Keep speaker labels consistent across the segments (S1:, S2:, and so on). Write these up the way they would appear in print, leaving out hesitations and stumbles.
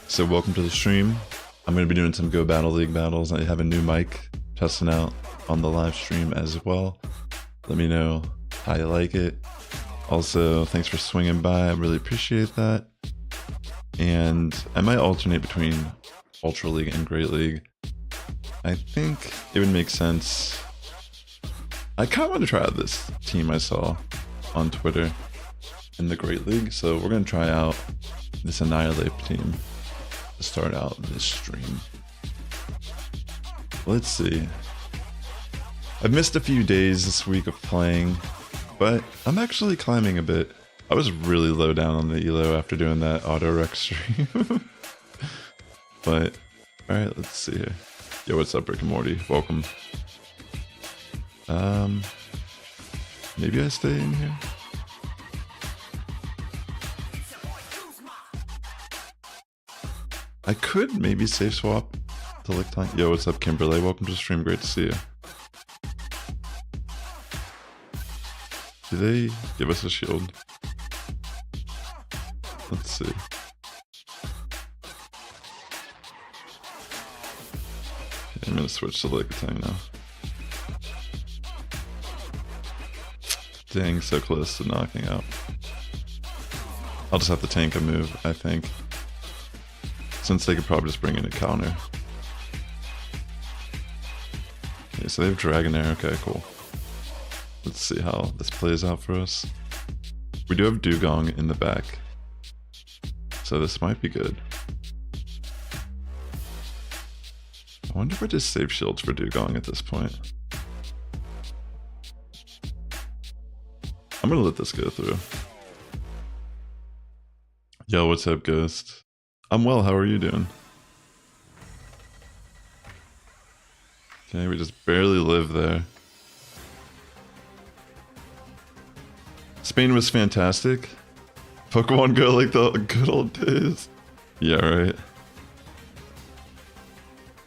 S1: So welcome to the stream. I'm going to be doing some Go Battle League battles. I have a new mic testing out on the live stream as well. Let me know how you like it. Also, thanks for swinging by. I really appreciate that. And I might alternate between Ultra League and Great League. I think it would make sense. I kind of want to try out this team I saw on Twitter in the Great League. So we're going to try out this Annihilate team to start out this stream. Let's see. I've missed a few days this week of playing, but I'm actually climbing a bit. I was really low down on the elo after doing that auto rec stream. But alright, let's see here. Yo, what's up, Rick and Morty? Welcome. Maybe I stay in here. I could maybe safe swap to Licktime. Yo, what's up, Kimberly? Welcome to the stream. Great to see you. Do they give us a shield? Let's see. Okay, I'm gonna switch to Licktime now. Dang, so close to knocking out. I'll just have to tank a move, I think. Since they could probably just bring in a counter. Okay, so they have Dragonair. Okay, cool. Let's see how this plays out for us. We do have Dugong in the back, so this might be good. I wonder if I just save shields for Dugong at this point. I'm gonna let this go through. Yo, what's up, Ghost? I'm well, how are you doing? Okay, we just barely live there. Spain was fantastic. Pokemon Go like the good old days. Yeah, right.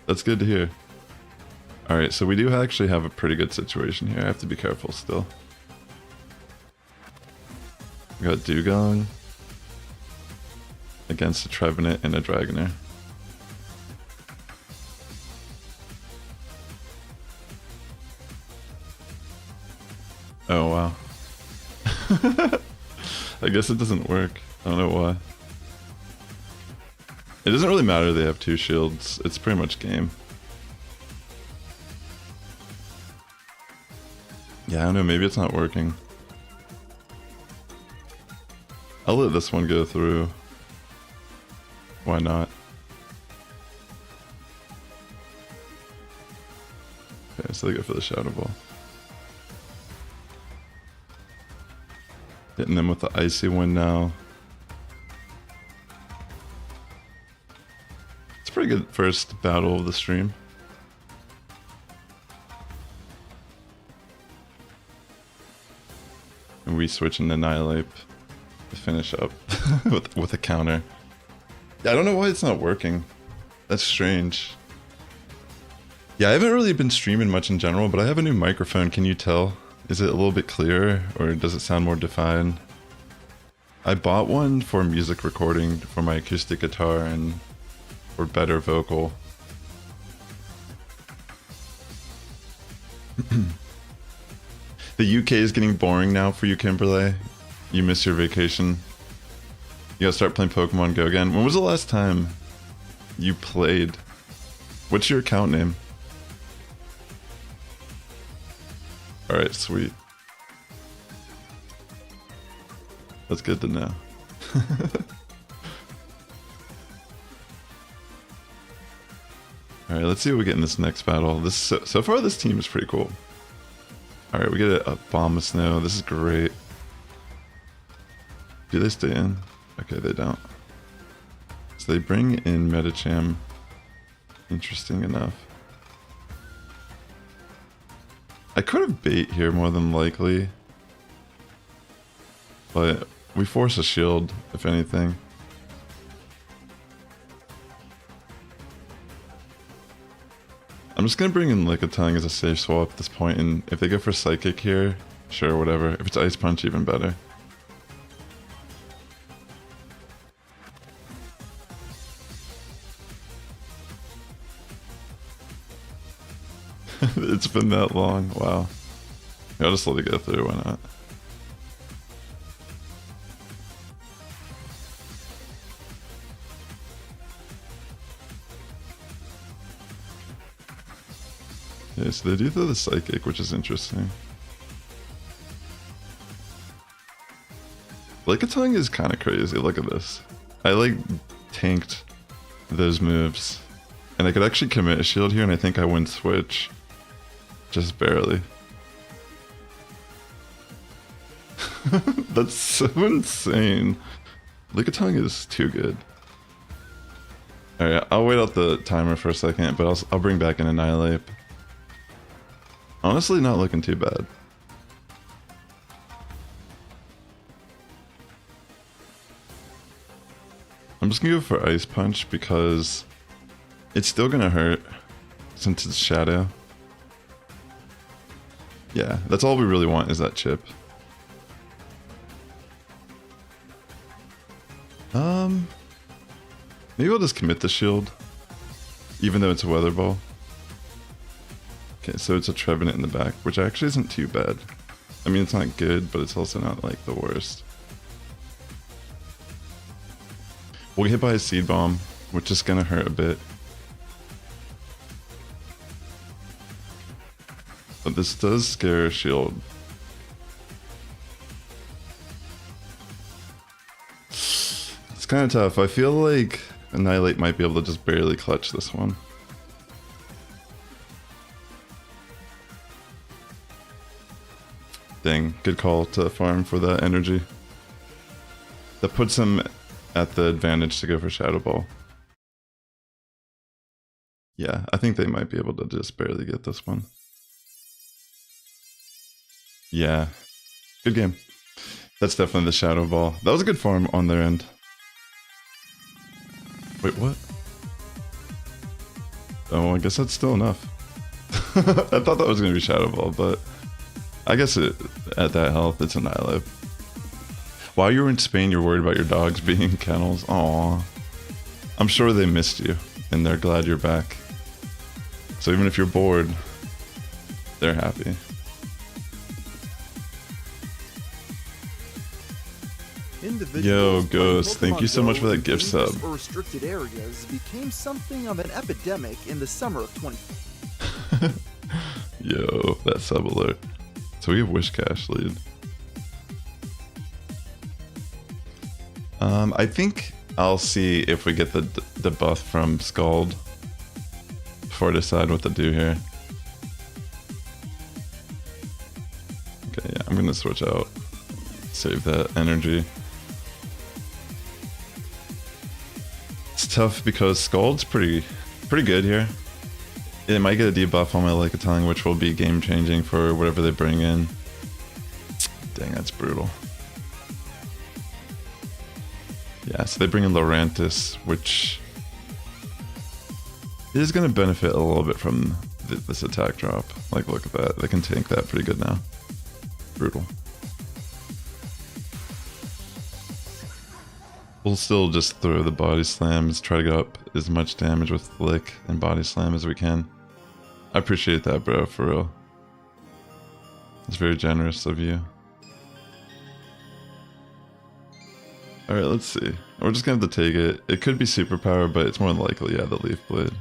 S1: That's good to hear. Alright, so we do actually have a pretty good situation here. I have to be careful still. We got Dugong against a Trevenant and a Dragonair. Oh wow. I guess it doesn't work. I don't know why. It doesn't really matter they have two shields. It's pretty much game. Yeah, I don't know, maybe it's not working. I'll let this one go through. Why not? Okay, so they go for the Shadow Ball. Hitting them with the Icy one now. It's a pretty good first battle of the stream. And we switch into Annihilate to finish up with a counter. Yeah, I don't know why it's not working. That's strange. Yeah, I haven't really been streaming much in general, but I have a new microphone. Can you tell? Is it a little bit clearer, or does it sound more defined? I bought one for music recording for my acoustic guitar and for better vocal. The UK is getting boring now for you, Kimberly. You miss your vacation. You gotta start playing Pokemon Go again. When was the last time you played? What's your account name? Alright, sweet. That's good to know. Alright, let's see what we get in this next battle. So far this team is pretty cool. Alright, we get a Bomb of Snow. This is great. Do they stay in? Okay, they don't. So they bring in Medicham. Interesting enough. I could have bait here more than likely. But we force a shield, if anything. I'm just gonna bring in Lickitung as a safe swap at this point, and if they go for Psychic here, sure, whatever. If it's Ice Punch, even better. It's been that long. Wow. Yeah, I'll just let it go through. Why not? Yeah, so they do throw the psychic, which is interesting. Lickitung is kind of crazy. Look at this. I like tanked those moves, and I could actually commit a shield here, and I think I win switch, just barely. That's so insane. Lickitung is too good. Alright, I'll wait out the timer for a second, but I'll bring back an Annihilate. Honestly, not looking too bad. I'm just gonna go for Ice Punch because it's still gonna hurt since it's Shadow. Yeah, that's all we really want is that chip. Maybe I'll just commit the shield, even though it's a Weather Ball. Okay, so it's a Trevenant in the back, which actually isn't too bad. I mean, it's not good, but it's also not like the worst. We'll get hit by a Seed Bomb, which is gonna hurt a bit. But this does scare Shield. It's kind of tough. I feel like Annihilate might be able to just barely clutch this one. Dang, good call to farm for that energy. That puts him at the advantage to go for Shadow Ball. Yeah, I think they might be able to just barely get this one. Yeah, good game. That's definitely the Shadow Ball. That was a good farm on their end. Wait, what? Oh, I guess that's still enough. I thought that was going to be Shadow Ball, but I guess at that health, it's Annihilate. While you were in Spain, you're worried about your dogs being in kennels. Aww. I'm sure they missed you, and they're glad you're back. So even if you're bored, they're happy. Yo, Ghost, thank you so much for that gift sub.
S2: Restricted areas became something of an epidemic in the summer of 20.
S1: Yo, that sub alert. So we have Wish Cash lead. I think I'll see if we get the buff from Scald before I decide what to do here. Okay, yeah, I'm gonna switch out. Save that energy. It's tough because Scald's pretty good here. It might get a debuff on my Lickitung, which will be game changing for whatever they bring in. Dang, that's brutal. Yeah, so they bring in Lurantis, which is going to benefit a little bit from this attack drop. Like, look at that. They can tank that pretty good now. Brutal. We'll still just throw the Body Slams, try to get up as much damage with Lick and Body Slam as we can. I appreciate that, bro, for real. It's very generous of you. Alright, let's see. We're just gonna have to take it. It could be Superpower, but it's more likely, yeah, the Leaf Blade.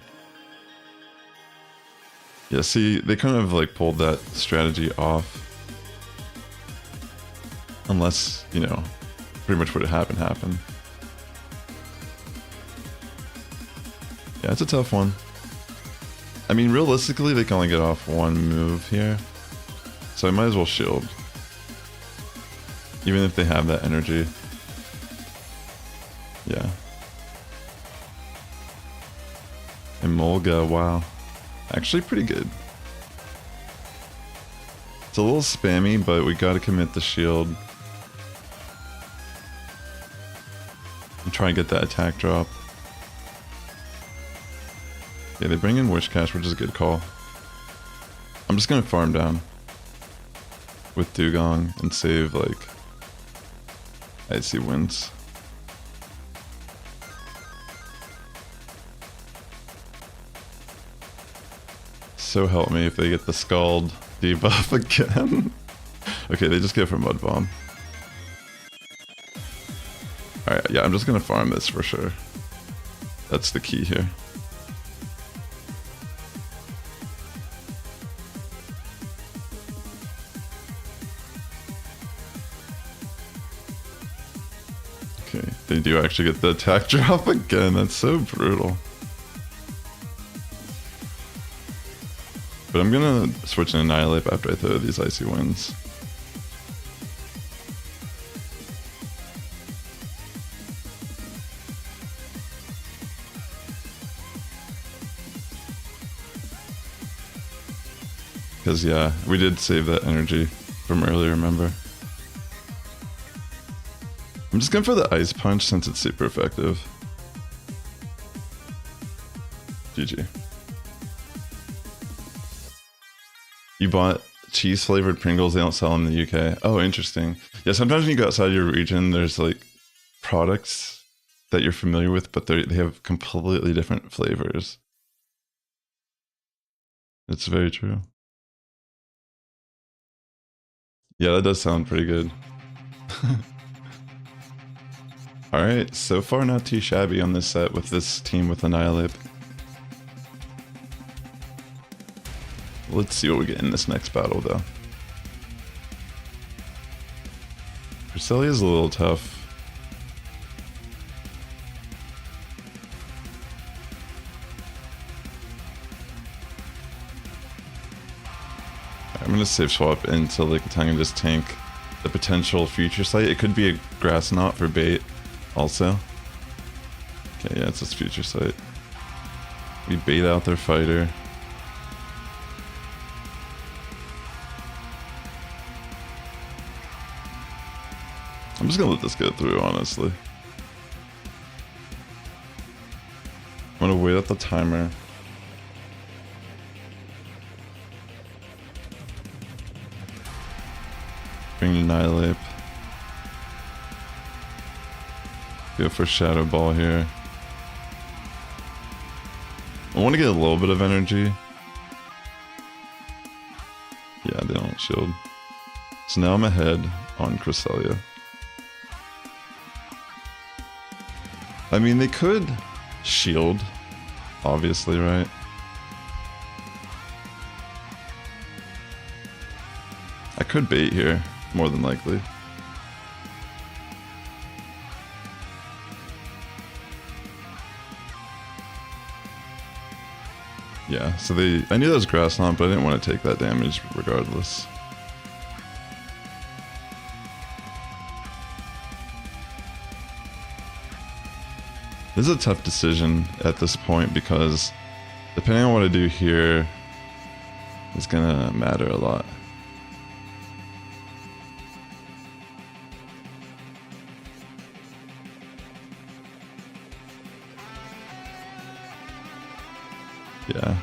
S1: Yeah, see, they kind of like pulled that strategy off. Unless, you know, pretty much what happened. Yeah, it's a tough one. I mean, realistically, they can only get off one move here. So I might as well shield. Even if they have that energy. Yeah. Emolga, wow. Actually pretty good. It's a little spammy, but we gotta commit the shield. And try and get that attack drop. Yeah, they bring in Wish Cash, which is a good call. I'm just gonna farm down with Dugong and save, like, Icy Winds. So help me if they get the Scald debuff again. Okay, they just go for Mud Bomb. Alright, yeah, I'm just gonna farm this for sure. That's the key here. Okay, they do actually get the attack drop again. That's so brutal. But I'm gonna switch and Annihilate after I throw these Icy Winds. Because yeah, we did save that energy from earlier, remember? I'm just going for the Ice Punch since it's super effective. GG. You bought cheese flavored Pringles, they don't sell them in the UK. Oh, interesting. Yeah, sometimes when you go outside your region, there's like products that you're familiar with, but they have completely different flavors. It's very true. Yeah, that does sound pretty good. Alright, so far not too shabby on this set with this team with Annihilate. Let's see what we get in this next battle though. Cresselia's a little tough. I'm gonna safe swap into Lickitung and just tank the potential future sight. It could be a Grass Knot for bait also. Okay, yeah, it's this future sight. We bait out their fighter. I'm just gonna let this go through, honestly. I'm gonna wait out the timer. Bring Annihilate. Go for Shadow Ball here. I want to get a little bit of energy. Yeah, they don't shield. So now I'm ahead on Cresselia. I mean, they could shield, obviously, right? I could bait here, more than likely. Yeah, so I knew that was Grass Knot, but I didn't want to take that damage regardless. This is a tough decision at this point because depending on what I do here is gonna matter a lot. Yeah.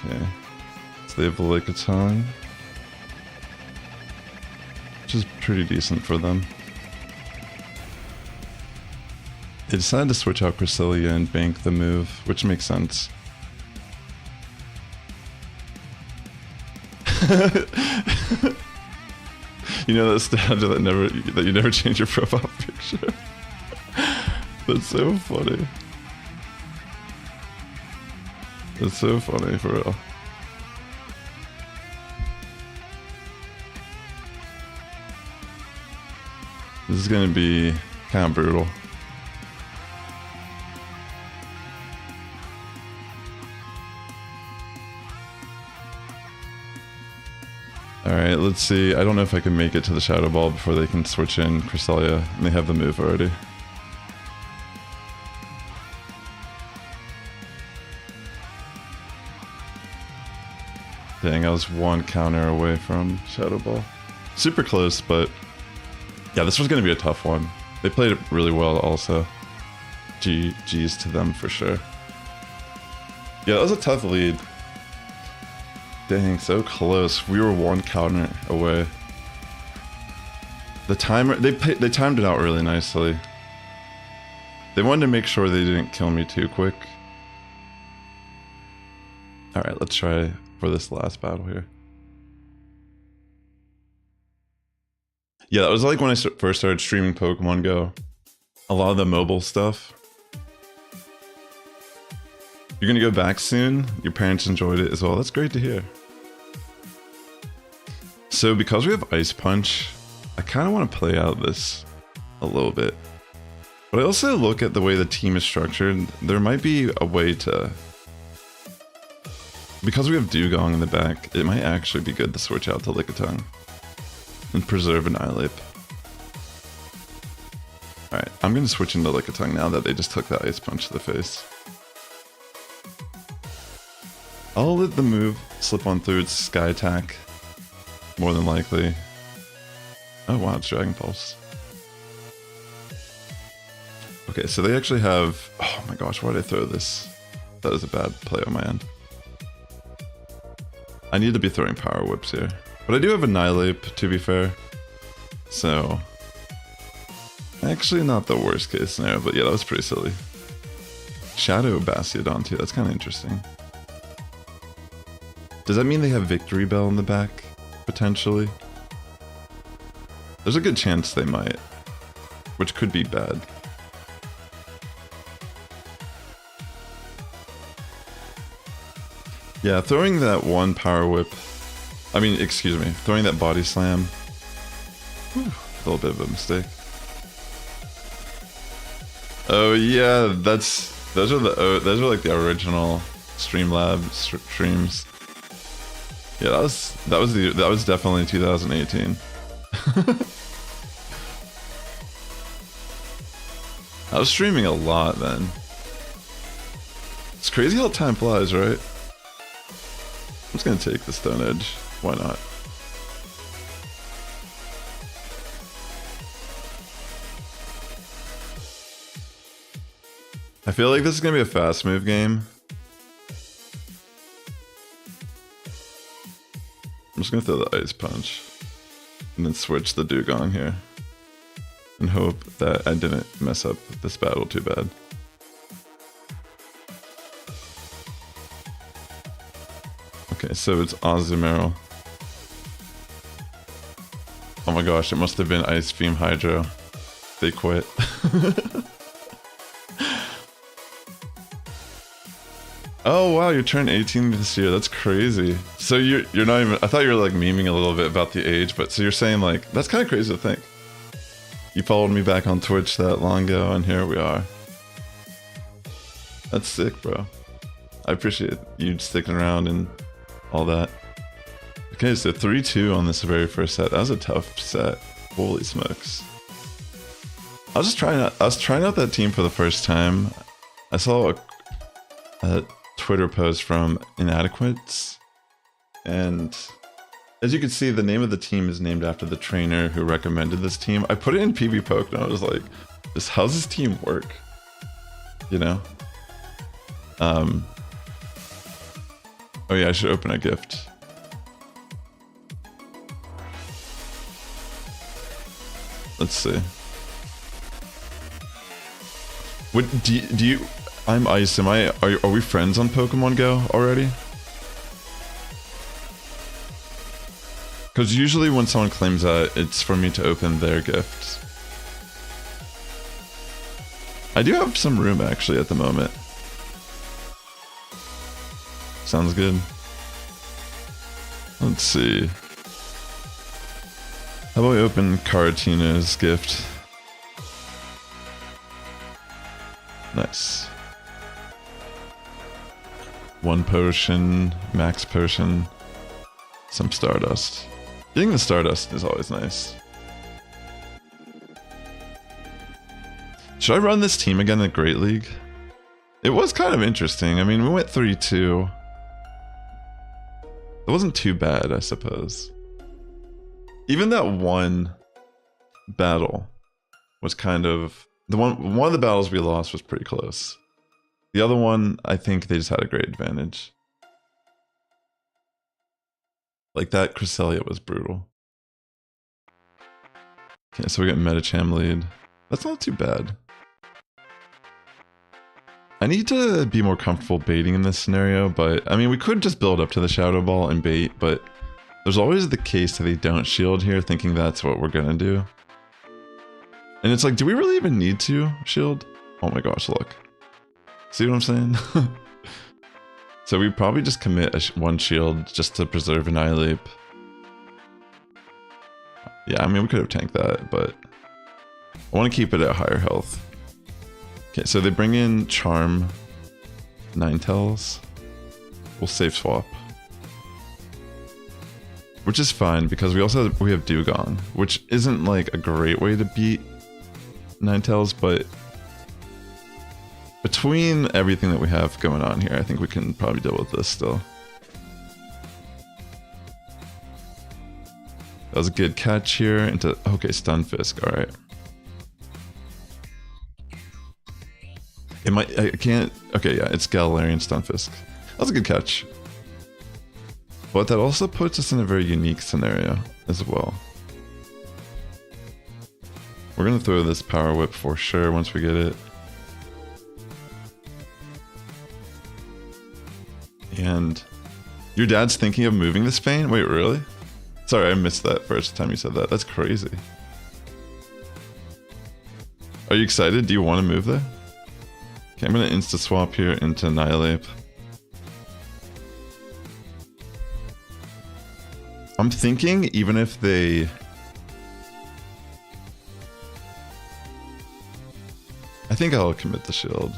S1: Okay. So they have Lickitung, which is pretty decent for them. They decided to switch out Cresselia and bank the move, which makes sense. You know that strategy that you never change your profile picture? That's so funny. That's so funny, for real. This is gonna be kind of brutal. Alright, let's see. I don't know if I can make it to the Shadow Ball before they can switch in Cresselia, and they have the move already. Dang, I was one counter away from Shadow Ball. Super close, but yeah, this was going to be a tough one. They played it really well also. GG's to them for sure. Yeah, that was a tough lead. Dang, so close. We were one counter away. The timer, they timed it out really nicely. They wanted to make sure they didn't kill me too quick, Alright, let's try for this last battle here. Yeah, that was like when I first started streaming Pokemon Go. A lot of the mobile stuff. You're gonna go back soon? Your parents enjoyed it as well. That's great to hear. So because we have Ice Punch, I kind of want to play out this a little bit. But I also look at the way the team is structured. There might be a way to... Because we have Dugong in the back, it might actually be good to switch out to Lickitung and preserve Annihilate. Alright, I'm going to switch into Lickitung now that they just took that Ice Punch to the face. I'll let the move slip on through its Sky Attack, more than likely. Oh wow, it's Dragon Pulse. Okay, so they actually have... Oh my gosh, why did I throw this? That was a bad play on my end. I need to be throwing Power Whips here. But I do have Annihilate, to be fair. So... Actually not the worst case scenario, but yeah, that was pretty silly. Shadow Bastiodon too, that's kind of interesting. Does that mean they have Victory Bell in the back? Potentially? There's a good chance they might. Which could be bad. Yeah, throwing that one Power Whip... I mean, excuse me, throwing that Body Slam... Whew, a little bit of a mistake. Oh yeah, those are like the original Streamlab streams. Yeah, that was definitely 2018. I was streaming a lot then. It's crazy how time flies, right? I'm just gonna take the Stone Edge. Why not? I feel like this is gonna be a fast move game. I'm just gonna throw the Ice Punch and then switch the Dugong here and hope that I didn't mess up this battle too bad. Okay, so it's Azumarill. Oh my gosh, it must have been Ice Beam Hydro. They quit. Oh wow, you turned 18 this year. That's crazy. So you're not even... I thought you were like memeing a little bit about the age, but so you're saying like... That's kind of crazy to think. You followed me back on Twitch that long ago, and here we are. That's sick, bro. I appreciate you sticking around and all that. Okay, so 3-2 on this very first set. That was a tough set. Holy smokes. I was trying out that team for the first time. I saw a Twitter post from Inadequates, and as you can see, the name of the team is named after the trainer who recommended this team. I put it in PB Poke and I was like, how's this team work? You know? Oh yeah, I should open a gift. Let's see. What do you I'm Ice, are we friends on Pokemon Go already? Because usually when someone claims that, it's for me to open their gift. I do have some room actually at the moment. Sounds good. Let's see. How about we open Caratina's gift? Nice. One potion, max potion, some Stardust. Getting the Stardust is always nice. Should I run this team again at Great League? It was kind of interesting. I mean, we went 3-2. It wasn't too bad, I suppose. Even that one battle was kind of... One of the battles we lost was pretty close. The other one, I think they just had a great advantage. Like that Cresselia was brutal. Okay, so we got Medicham lead. That's not too bad. I need to be more comfortable baiting in this scenario, but I mean, we could just build up to the Shadow Ball and bait, but there's always the case that they don't shield here, thinking that's what we're gonna do. And it's like, do we really even need to shield? Oh my gosh, look. See what I'm saying? So we probably just commit one shield just to preserve Annihilate. Yeah, I mean, we could have tanked that, but I want to keep it at higher health. Okay, so they bring in Charm, Ninetales. We'll save swap. Which is fine because we have Dugong, which isn't like a great way to beat Ninetales, but between everything that we have going on here, I think we can probably deal with this still. That was a good catch here into, okay, Stunfisk, alright. It might, I can't, okay, yeah, it's Galarian Stunfisk. That was a good catch. But that also puts us in a very unique scenario as well. We're gonna throw this Power Whip for sure once we get it. And your dad's thinking of moving this Fane? Wait, really? Sorry, I missed that first time you said that. That's crazy. Are you excited? Do you want to move there? Okay, I'm gonna insta swap here into Annihilate. I'm thinking even if they... I think I'll commit the shield.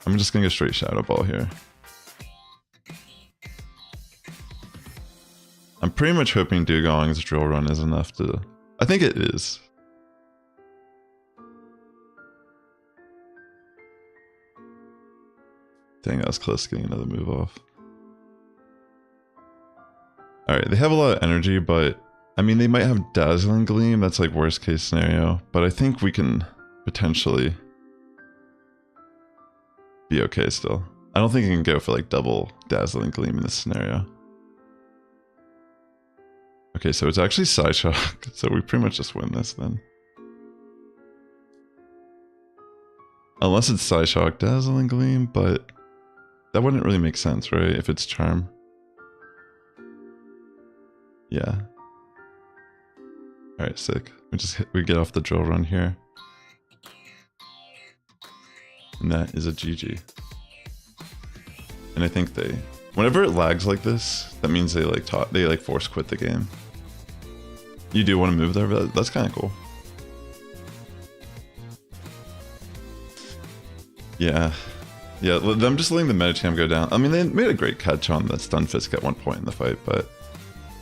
S1: I'm just gonna go straight Shadow Ball here. I'm pretty much hoping Dugong's Drill Run is enough to... I think it is. Dang, that was close to getting another move off. Alright, they have a lot of energy, but... I mean, they might have Dazzling Gleam, that's like worst case scenario. But I think we can potentially be okay still. I don't think I can go for like double Dazzling Gleam in this scenario. Okay, so it's actually Psyshock, so we pretty much just win this then. Unless it's Psyshock Dazzling Gleam, but that wouldn't really make sense, right? If it's Charm. Yeah. Alright, sick. We get off the Drill Run here. And that is a GG. And I think they... Whenever it lags like this, that means they like force quit the game. You do want to move there, but that's kind of cool. Yeah. Yeah, them just letting the Medicham go down. I mean, they made a great catch on the Stunfisk at one point in the fight, but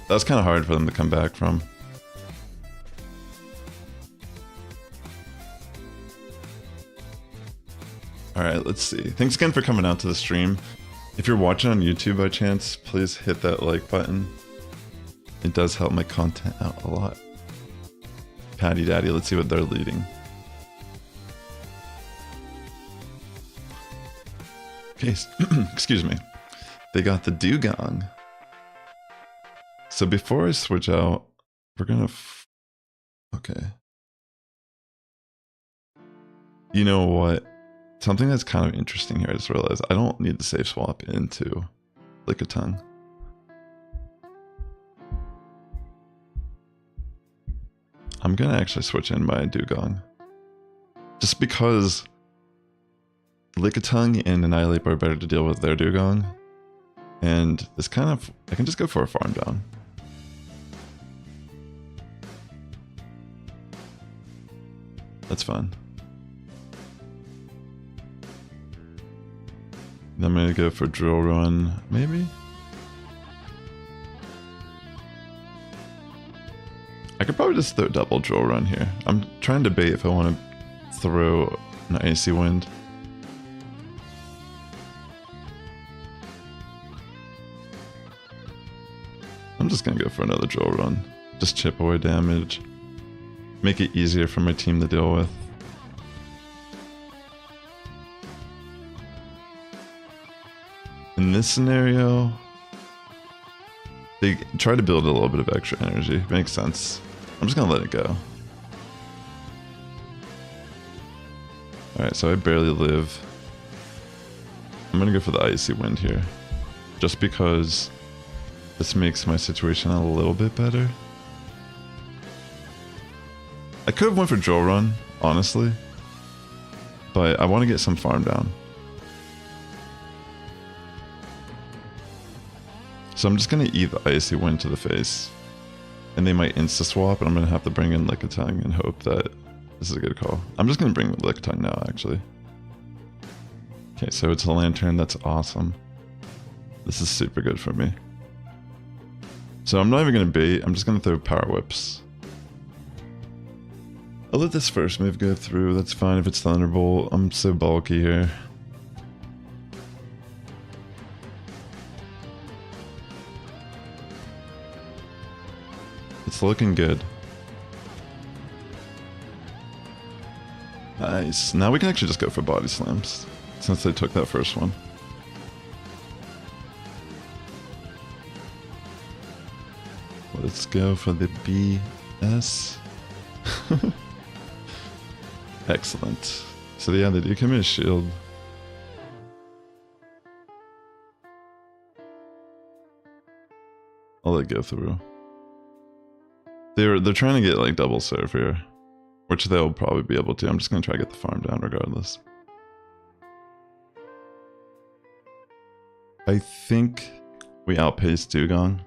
S1: that was kind of hard for them to come back from. Alright, let's see. Thanks again for coming out to the stream. If you're watching on YouTube by chance, please hit that like button. It does help my content out a lot. Patty Daddy, let's see what they're leading. Okay, excuse me. They got the Dugong. So before I switch out, we're gonna... Okay. You know what? Something that's kind of interesting here, I just realized I don't need to save swap into Lickitung. I'm gonna actually switch in my Dugong. Just because Lickitung and Annihilate are better to deal with their Dugong. And this kind of... I can just go for a farm down. That's fine. Then I'm gonna go for Drill Run, maybe? I could probably just throw double Drill Run here. I'm trying to bait if I want to throw an Icy Wind. I'm just gonna go for another Drill Run. Just chip away damage. Make it easier for my team to deal with. In this scenario, they try to build a little bit of extra energy. Makes sense. I'm just gonna let it go. Alright, so I barely live. I'm gonna go for the Icy Wind here. Just because this makes my situation a little bit better. I could have went for Drill Run, honestly. But I want to get some farm down. So I'm just gonna eat the Icy Wind to the face. And they might insta-swap, and I'm gonna have to bring in Lickitung and hope that this is a good call. I'm just gonna bring Lickitung now, actually. Okay, so it's a Lantern, that's awesome. This is super good for me. So I'm not even gonna bait, I'm just gonna throw Power Whips. I'll let this first move go through, that's fine if it's Thunderbolt. I'm so bulky here. It's looking good. Nice. Now we can actually just go for Body Slams, since they took that first one. Let's go for the BS. Excellent. So yeah, they do come in a shield. I'll let it go through. They're trying to get like double serve here, which they'll probably be able to. I'm just gonna try to get the farm down regardless. I think we outpaced Dugong.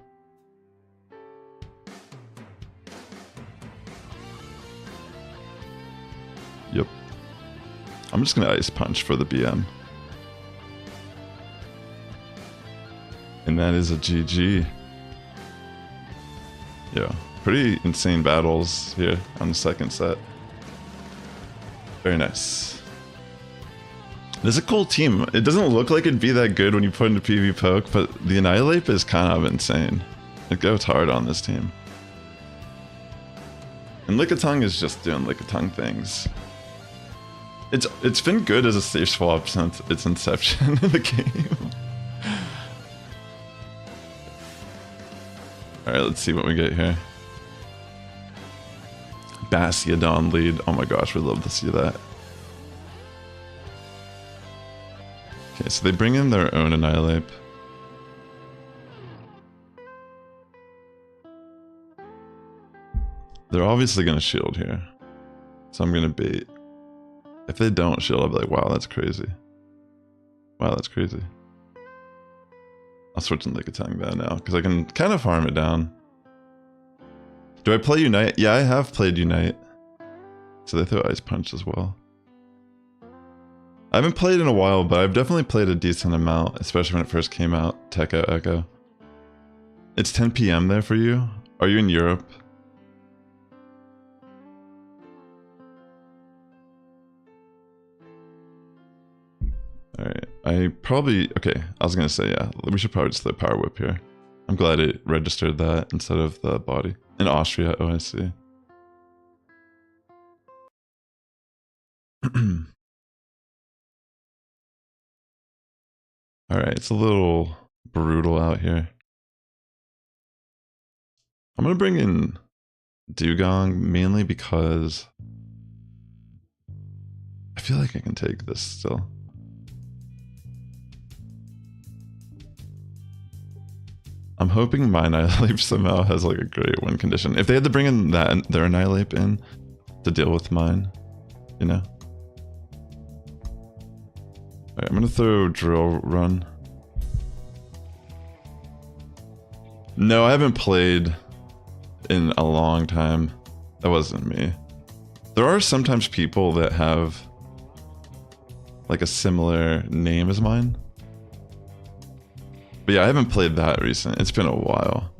S1: Yep. I'm just gonna Ice Punch for the BM. And that is a GG. Yeah. Pretty insane battles here on the second set. Very nice. This is a cool team. It doesn't look like it'd be that good when you put into PV Poke, but the Annihilate is kind of insane. It goes hard on this team. And Lickitung is just doing Lickitung things. It's been good as a safe swap since its inception in the game. Alright, let's see what we get here. Bastiodon lead. Oh my gosh, we'd love to see that. Okay, so they bring in their own Annihilate. They're obviously going to shield here. So I'm going to bait. If they don't shield, I'll be like, wow, that's crazy. Wow, that's crazy. I'll switch in Lickitung though now, because I can kind of farm it down. Do I play Unite? Yeah, I have played Unite. So they throw Ice Punch as well. I haven't played in a while, but I've definitely played a decent amount, especially when it first came out, Tekka Echo. It's 10 PM there for you? Are you in Europe? Alright, okay, I was gonna say, yeah, we should probably just throw Power Whip here. I'm glad it registered that instead of the body. In Austria, oh I see. Alright, it's a little brutal out here. I'm gonna bring in Dugong mainly because I feel like I can take this still. I'm hoping my Annihilate somehow has like a great win condition. If they had to bring in their Annihilate in to deal with mine, you know? Alright, I'm gonna throw Drill Run. No, I haven't played in a long time. That wasn't me. There are sometimes people that have like a similar name as mine. But yeah, I haven't played that recent. It's been a while.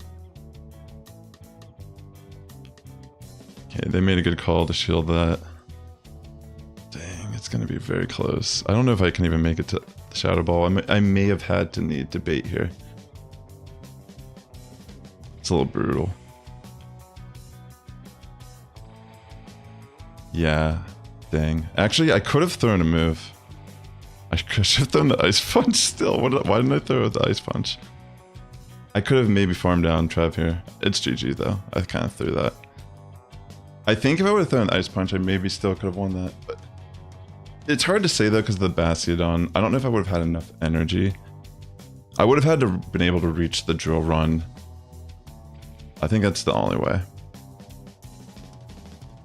S1: Okay, they made a good call to shield that. Dang, it's gonna be very close. I don't know if I can even make it to the Shadow Ball. I may have had to need to bait here. It's a little brutal. Yeah, dang. Actually, I could have thrown a move. I should have thrown the Ice Punch still. Why didn't I throw the Ice Punch? I could have maybe farmed down Trev here. It's GG though. I kind of threw that. I think if I would have thrown the Ice Punch, I maybe still could have won that. But It's hard to say though because of the Bastiodon. I don't know if I would have had enough energy. I would have had to been able to reach the drill run. I think that's the only way.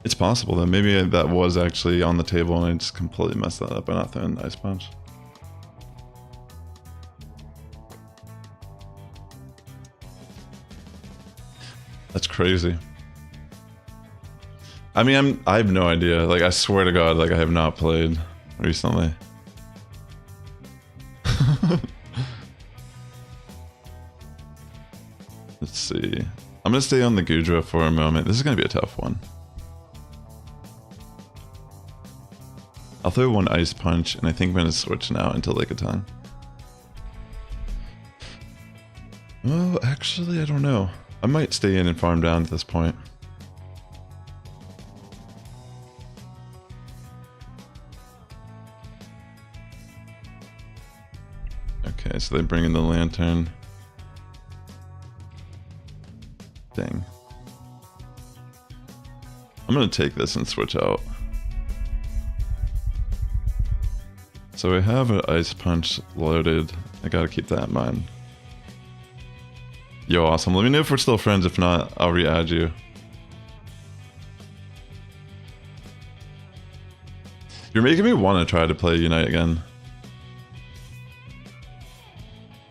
S1: It's possible though. Maybe that was actually on the table and I just completely messed that up by not throwing Ice Punch. That's crazy. I mean, I have no idea. Like, I swear to God, like I have not played recently. Let's see. I'm gonna stay on the Goodra for a moment. This is gonna be a tough one. I'll throw one Ice Punch, and I think I'm gonna switch now into Lickitung. Oh, actually, I don't know. I might stay in and farm down at this point. Okay, so they bring in the Lantern. Dang. I'm gonna take this and switch out. So we have an Ice Punch loaded. I gotta keep that in mind. Yo, awesome. Let me know if we're still friends. If not, I'll re-add you. You're making me want to try to play Unite again.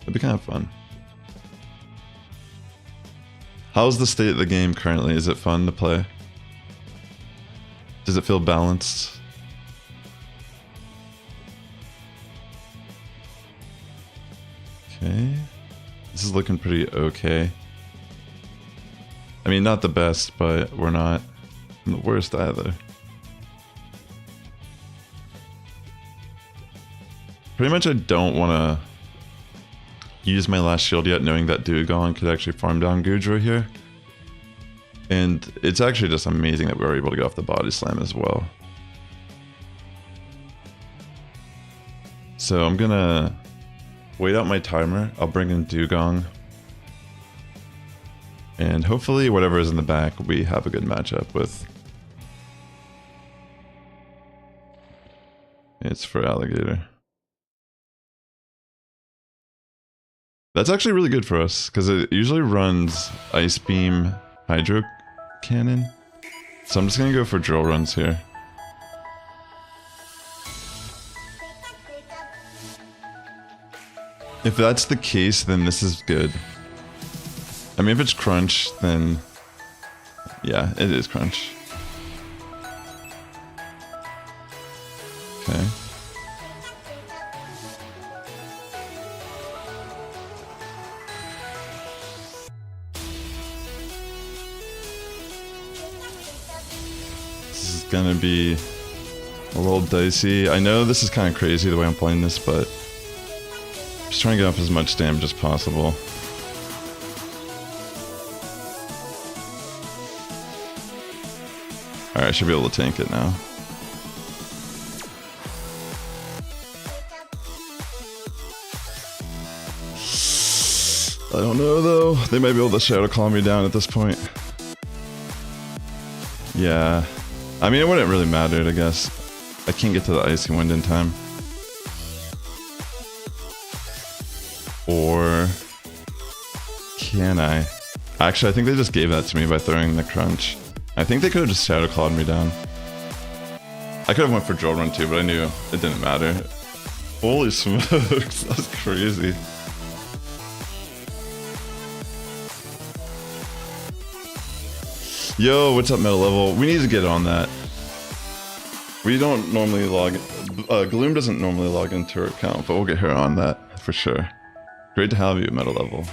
S1: It'd be kind of fun. How's the state of the game currently? Is it fun to play? Does it feel balanced? Okay. This is looking pretty okay. I mean, not the best, but we're not the worst either. Pretty much I don't want to use my last shield yet, knowing that Dewgong could actually farm down Goodra here. And it's actually just amazing that we were able to get off the Body Slam as well. So I'm gonna wait out my timer. I'll bring in Dewgong. And hopefully whatever is in the back we have a good matchup with. It's for Alligator. That's actually really good for us, because it usually runs Ice Beam, Hydro Cannon. So I'm just going to go for drill runs here. If that's the case, then this is good. I mean, if it's Crunch, then... yeah, it is Crunch. Okay. This is gonna be a little dicey. I know this is kind of crazy the way I'm playing this, but just trying to get off as much damage as possible. Alright, I should be able to tank it now. I don't know though. They might be able to Shadow Claw me down at this point. Yeah. I mean, it wouldn't really matter, I guess. I can't get to the Icy Wind in time. Or... can I? Actually, I think they just gave that to me by throwing the Crunch. I think they could have just Shadow Clawed me down. I could have went for Drill Run too, but I knew it didn't matter. Holy smokes, that's crazy. Yo, what's up, Metal Level? We need to get on that. We don't normally log... Gloom doesn't normally log into her account, but we'll get her on that for sure. Great to have you, Metal Level.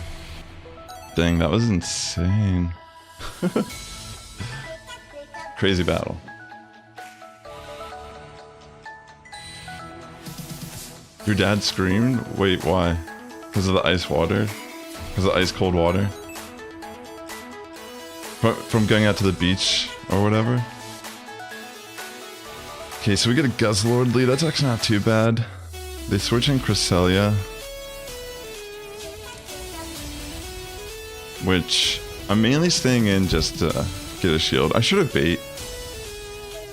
S1: Dang, that was insane. Crazy battle. Your dad screamed? Wait, why? Because of the ice water? Because of the ice cold water? From going out to the beach or whatever? Okay, so we get a Guzzlord lead. That's actually not too bad. They switch in Cresselia, which I'm mainly staying in just to get a shield. I should have bait.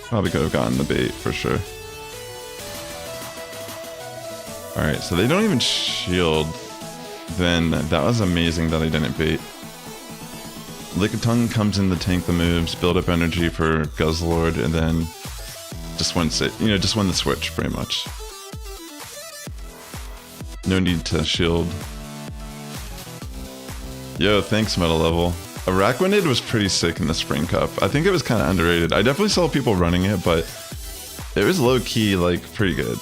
S1: Probably could have gotten the bait for sure. Alright, so they don't even shield. Then that was amazing that I didn't bait. Lickitung comes in to tank the moves, build up energy for Guzzlord, and then just wins it. You know, just win the switch pretty much. No need to shield. Yo, thanks Meta Level. Araquanid was pretty sick in the Spring Cup. I think it was kind of underrated. I definitely saw people running it, but it was low-key, like, pretty good.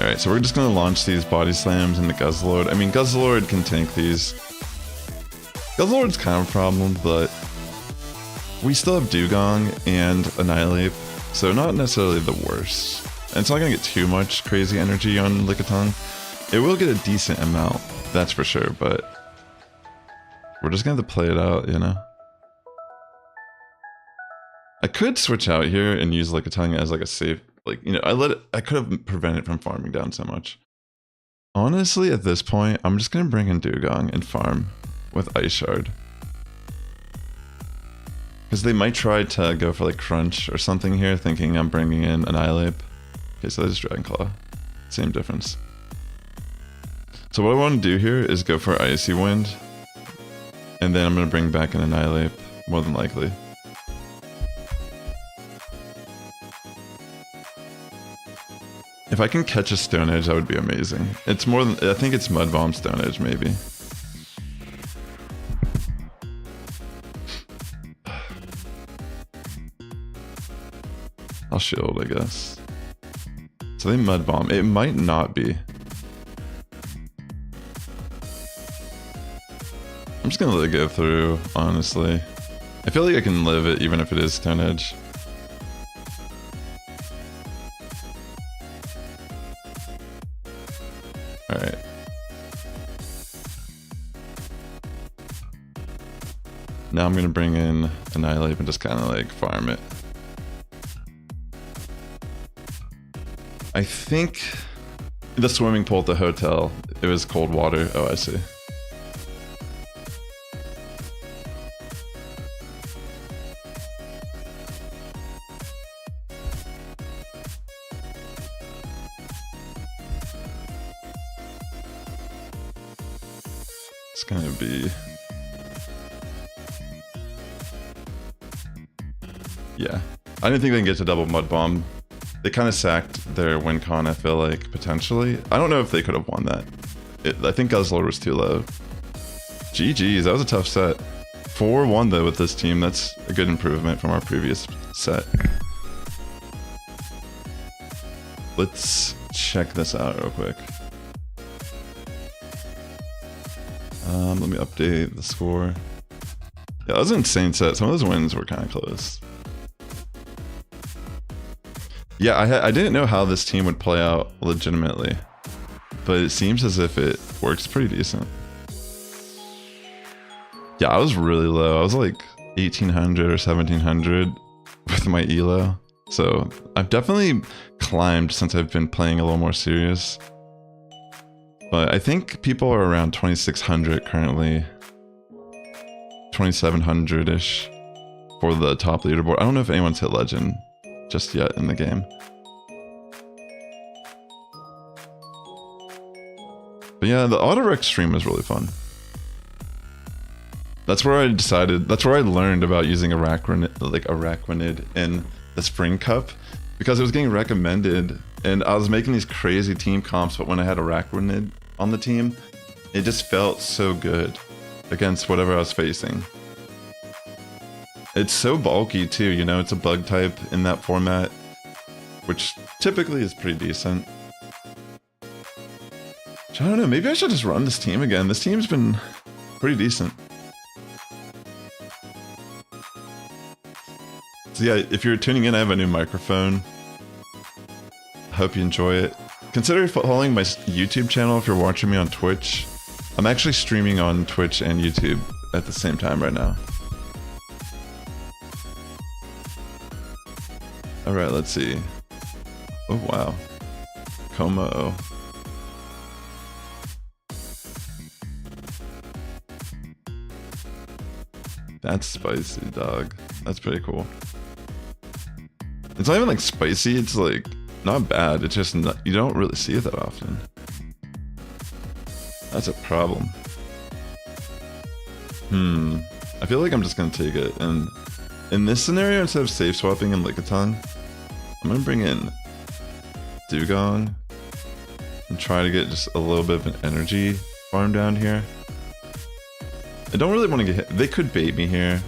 S1: Alright, so we're just gonna launch these Body Slams into Guzzlord. I mean, Guzzlord can tank these. Guzzlord's kind of a problem, but we still have Dugong and Annihilate, so not necessarily the worst. And it's not gonna get too much crazy energy on Lickitung. It will get a decent amount, that's for sure, but we're just gonna have to play it out, you know? I could switch out here and use Lickitung as like a safe, like, you know, I could have prevented it from farming down so much. Honestly, at this point, I'm just gonna bring in Dugong and farm with Ice Shard. Because they might try to go for like Crunch or something here, thinking I'm bringing in Annihilate. Okay, so there's Dragon Claw. Same difference. So what I want to do here is go for Icy Wind. And then I'm going to bring back an Annihilate, more than likely. If I can catch a Stone Edge, that would be amazing. It's more than, I think it's Mud Bomb Stone Edge, maybe. I'll shield, I guess. So they Mud Bomb. It might not be. I'm just gonna let it go through, honestly. I feel like I can live it even if it is Stone Edge. Alright. Now I'm gonna bring in Annihilate and just kind of like farm it. I think the swimming pool at the hotel, it was cold water. Oh, I see. It's gonna be... yeah. I didn't think they can get to double Mud Bomb. They kind of sacked their win con, I feel like, potentially. I don't know if they could have won that. I think Guzzlord was too low. GG's, that was a tough set. 4-1 though with this team, that's a good improvement from our previous set. Let's check this out real quick. Let me update the score. Yeah, that was an insane set. Some of those wins were kind of close. Yeah, I didn't know how this team would play out legitimately, but it seems as if it works pretty decent. Yeah, I was really low. I was like 1800 or 1700 with my elo. So I've definitely climbed since I've been playing a little more serious. But I think people are around 2600 currently. 2700-ish for the top leaderboard. I don't know if anyone's hit legend just yet in the game. But yeah, the auto-rec stream was really fun. That's where I decided, that's where I learned about using Araquanid in the Spring Cup, because it was getting recommended and I was making these crazy team comps, but when I had Araquanid on the team, it just felt so good against whatever I was facing. It's so bulky too, you know, it's a bug type in that format, which typically is pretty decent. I don't know, maybe I should just run this team again. This team's been pretty decent. So yeah, if you're tuning in, I have a new microphone. I hope you enjoy it. Consider following my YouTube channel if you're watching me on Twitch. I'm actually streaming on Twitch and YouTube at the same time right now. Alright, let's see. Oh wow. Como. That's spicy, dog. That's pretty cool. It's not even like spicy, it's like not bad, it's just not, you don't really see it that often. That's a problem. I feel like I'm just gonna take it, and in this scenario, instead of safe swapping in Lickitung, I'm gonna bring in Dugong and try to get just a little bit of an energy farm down here. I don't really want to get hit. They could bait me here,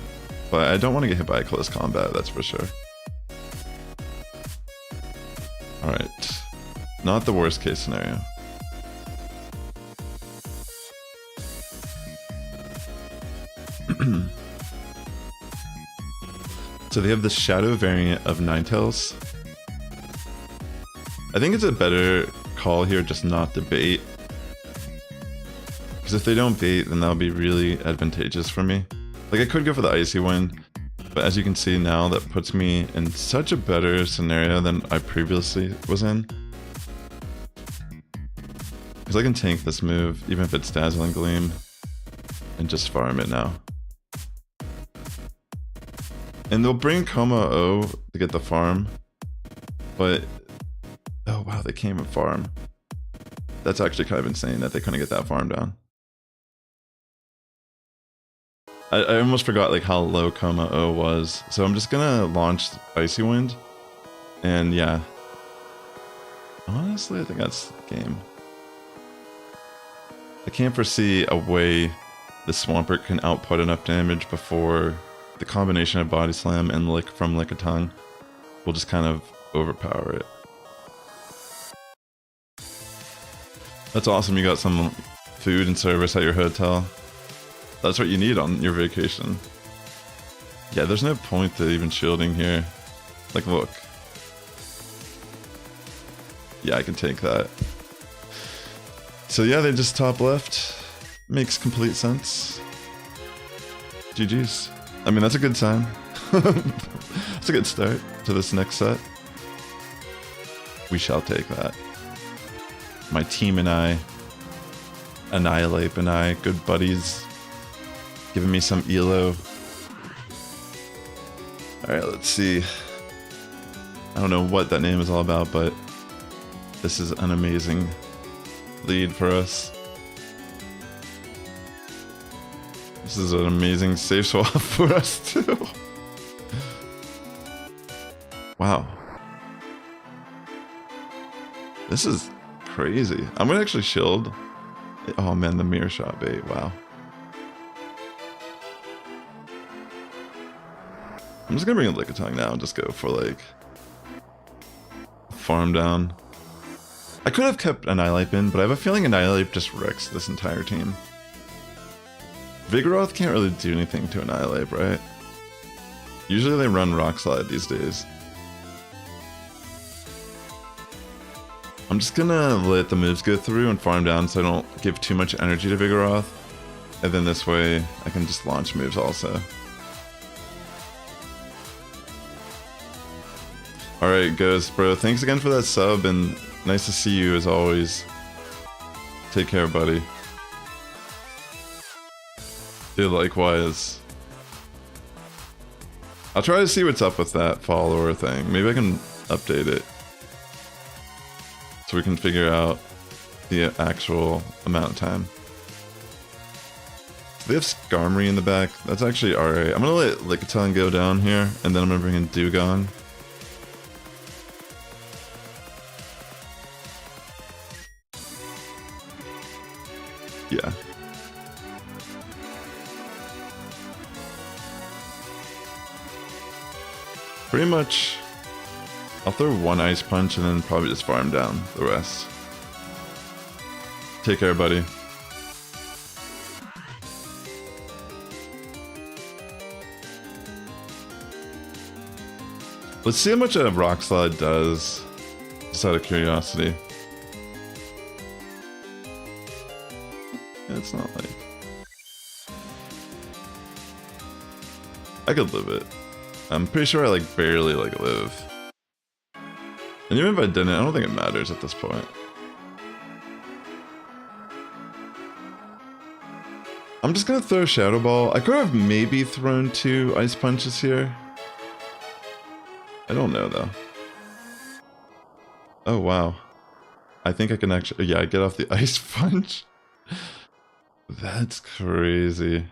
S1: but I don't want to get hit by a close combat, that's for sure. Alright. Not the worst case scenario. So they have the Shadow variant of Ninetales. I think it's a better call here just not to bait. Because if they don't bait, then that'll be really advantageous for me. Like, I could go for the Icy Wind, but as you can see now, that puts me in such a better scenario than I previously was in. Because I can tank this move, even if it's Dazzling Gleam, and just farm it now. And they'll bring Coma O to get the farm, but oh wow, they came and farm. That's actually kind of insane that they couldn't get that farm down. I almost forgot like how low Coma O was, so I'm just gonna launch Icy Wind, and yeah. Honestly, I think that's the game. I can't foresee a way the Swampert can output enough damage before the combination of Body Slam and Lick from Lickitung will just kind of overpower it. That's awesome, you got some food and service at your hotel. That's what you need on your vacation. Yeah, there's no point to even shielding here. Like, look. Yeah, I can take that. So yeah, they just top left. Makes complete sense. GG's. I mean, that's a good sign. That's a good start to this next set. We shall take that. My team and I, Annihilate and I, good buddies, giving me some elo. Alright, let's see. I don't know what that name is all about, but this is an amazing lead for us. This is an amazing safe swap for us too. Wow. This is crazy. I'm gonna actually shield. Oh man, the mirror shot bait, wow. I'm just gonna bring in Lickitung now and just go for like farm down. I could have kept Annihilate in, but I have a feeling Annihilate just wrecks this entire team. Vigoroth can't really do anything to Annihilate, right? Usually they run Rock Slide these days. I'm just gonna let the moves go through and farm down so I don't give too much energy to Vigoroth. And then this way I can just launch moves also. Alright, Ghost bro, thanks again for that sub and nice to see you as always. Take care, buddy. Dude, likewise. I'll try to see what's up with that follower thing. Maybe I can update it. So we can figure out the actual amount of time. So they have Skarmory in the back. That's actually alright. I'm gonna let Lickitung go down here, and then I'm gonna bring in Dugong. Yeah. Pretty much, I'll throw one Ice Punch and then probably just farm down the rest. Take care, buddy. Let's see how much a Rock Slide does, just out of curiosity. It's not like... I could live it. I'm pretty sure I like barely like live. And even if I didn't, I don't think it matters at this point. I'm just gonna throw Shadow Ball. I could have maybe thrown 2 Ice Punches here. I don't know though. Oh, wow. I think I can actually... Yeah, get off the ice punch. That's crazy.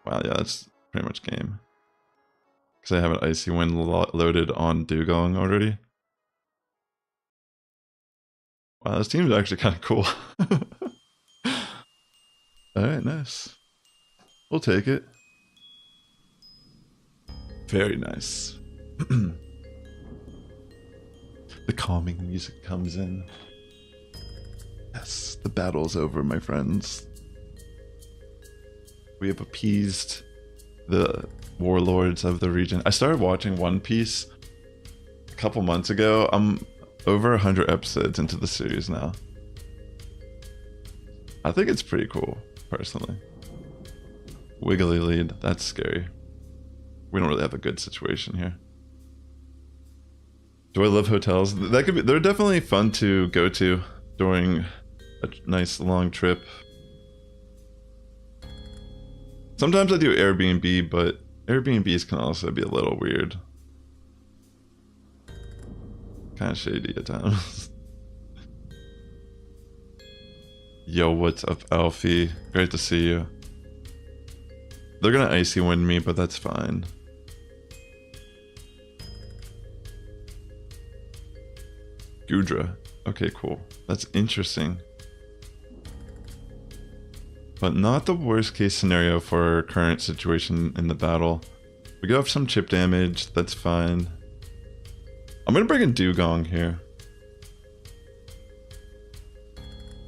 S1: Wow, yeah, that's pretty much game. Because I have an Icy Wind loaded on Dugong already. Wow, this team's actually kind of cool. Alright, nice. We'll take it. Very nice. The calming music comes in. Yes, the battle's over, my friends. We have appeased the warlords of the region. I started watching One Piece a couple months ago. I'm over 100 episodes into the series now. I think it's pretty cool, personally. Wiggly lead, that's scary. We don't really have a good situation here. Do I love hotels? That could be, they're definitely fun to go to during a nice long trip. Sometimes I do Airbnb, but Airbnbs can also be a little weird. Kind of shady at times. Yo, what's up, Alfie? Great to see you. They're gonna Icy Wind me, but that's fine. Gudra. Okay, cool. That's interesting. But not the worst case scenario for our current situation in the battle. We do have some chip damage, that's fine. I'm gonna bring in Dugong here.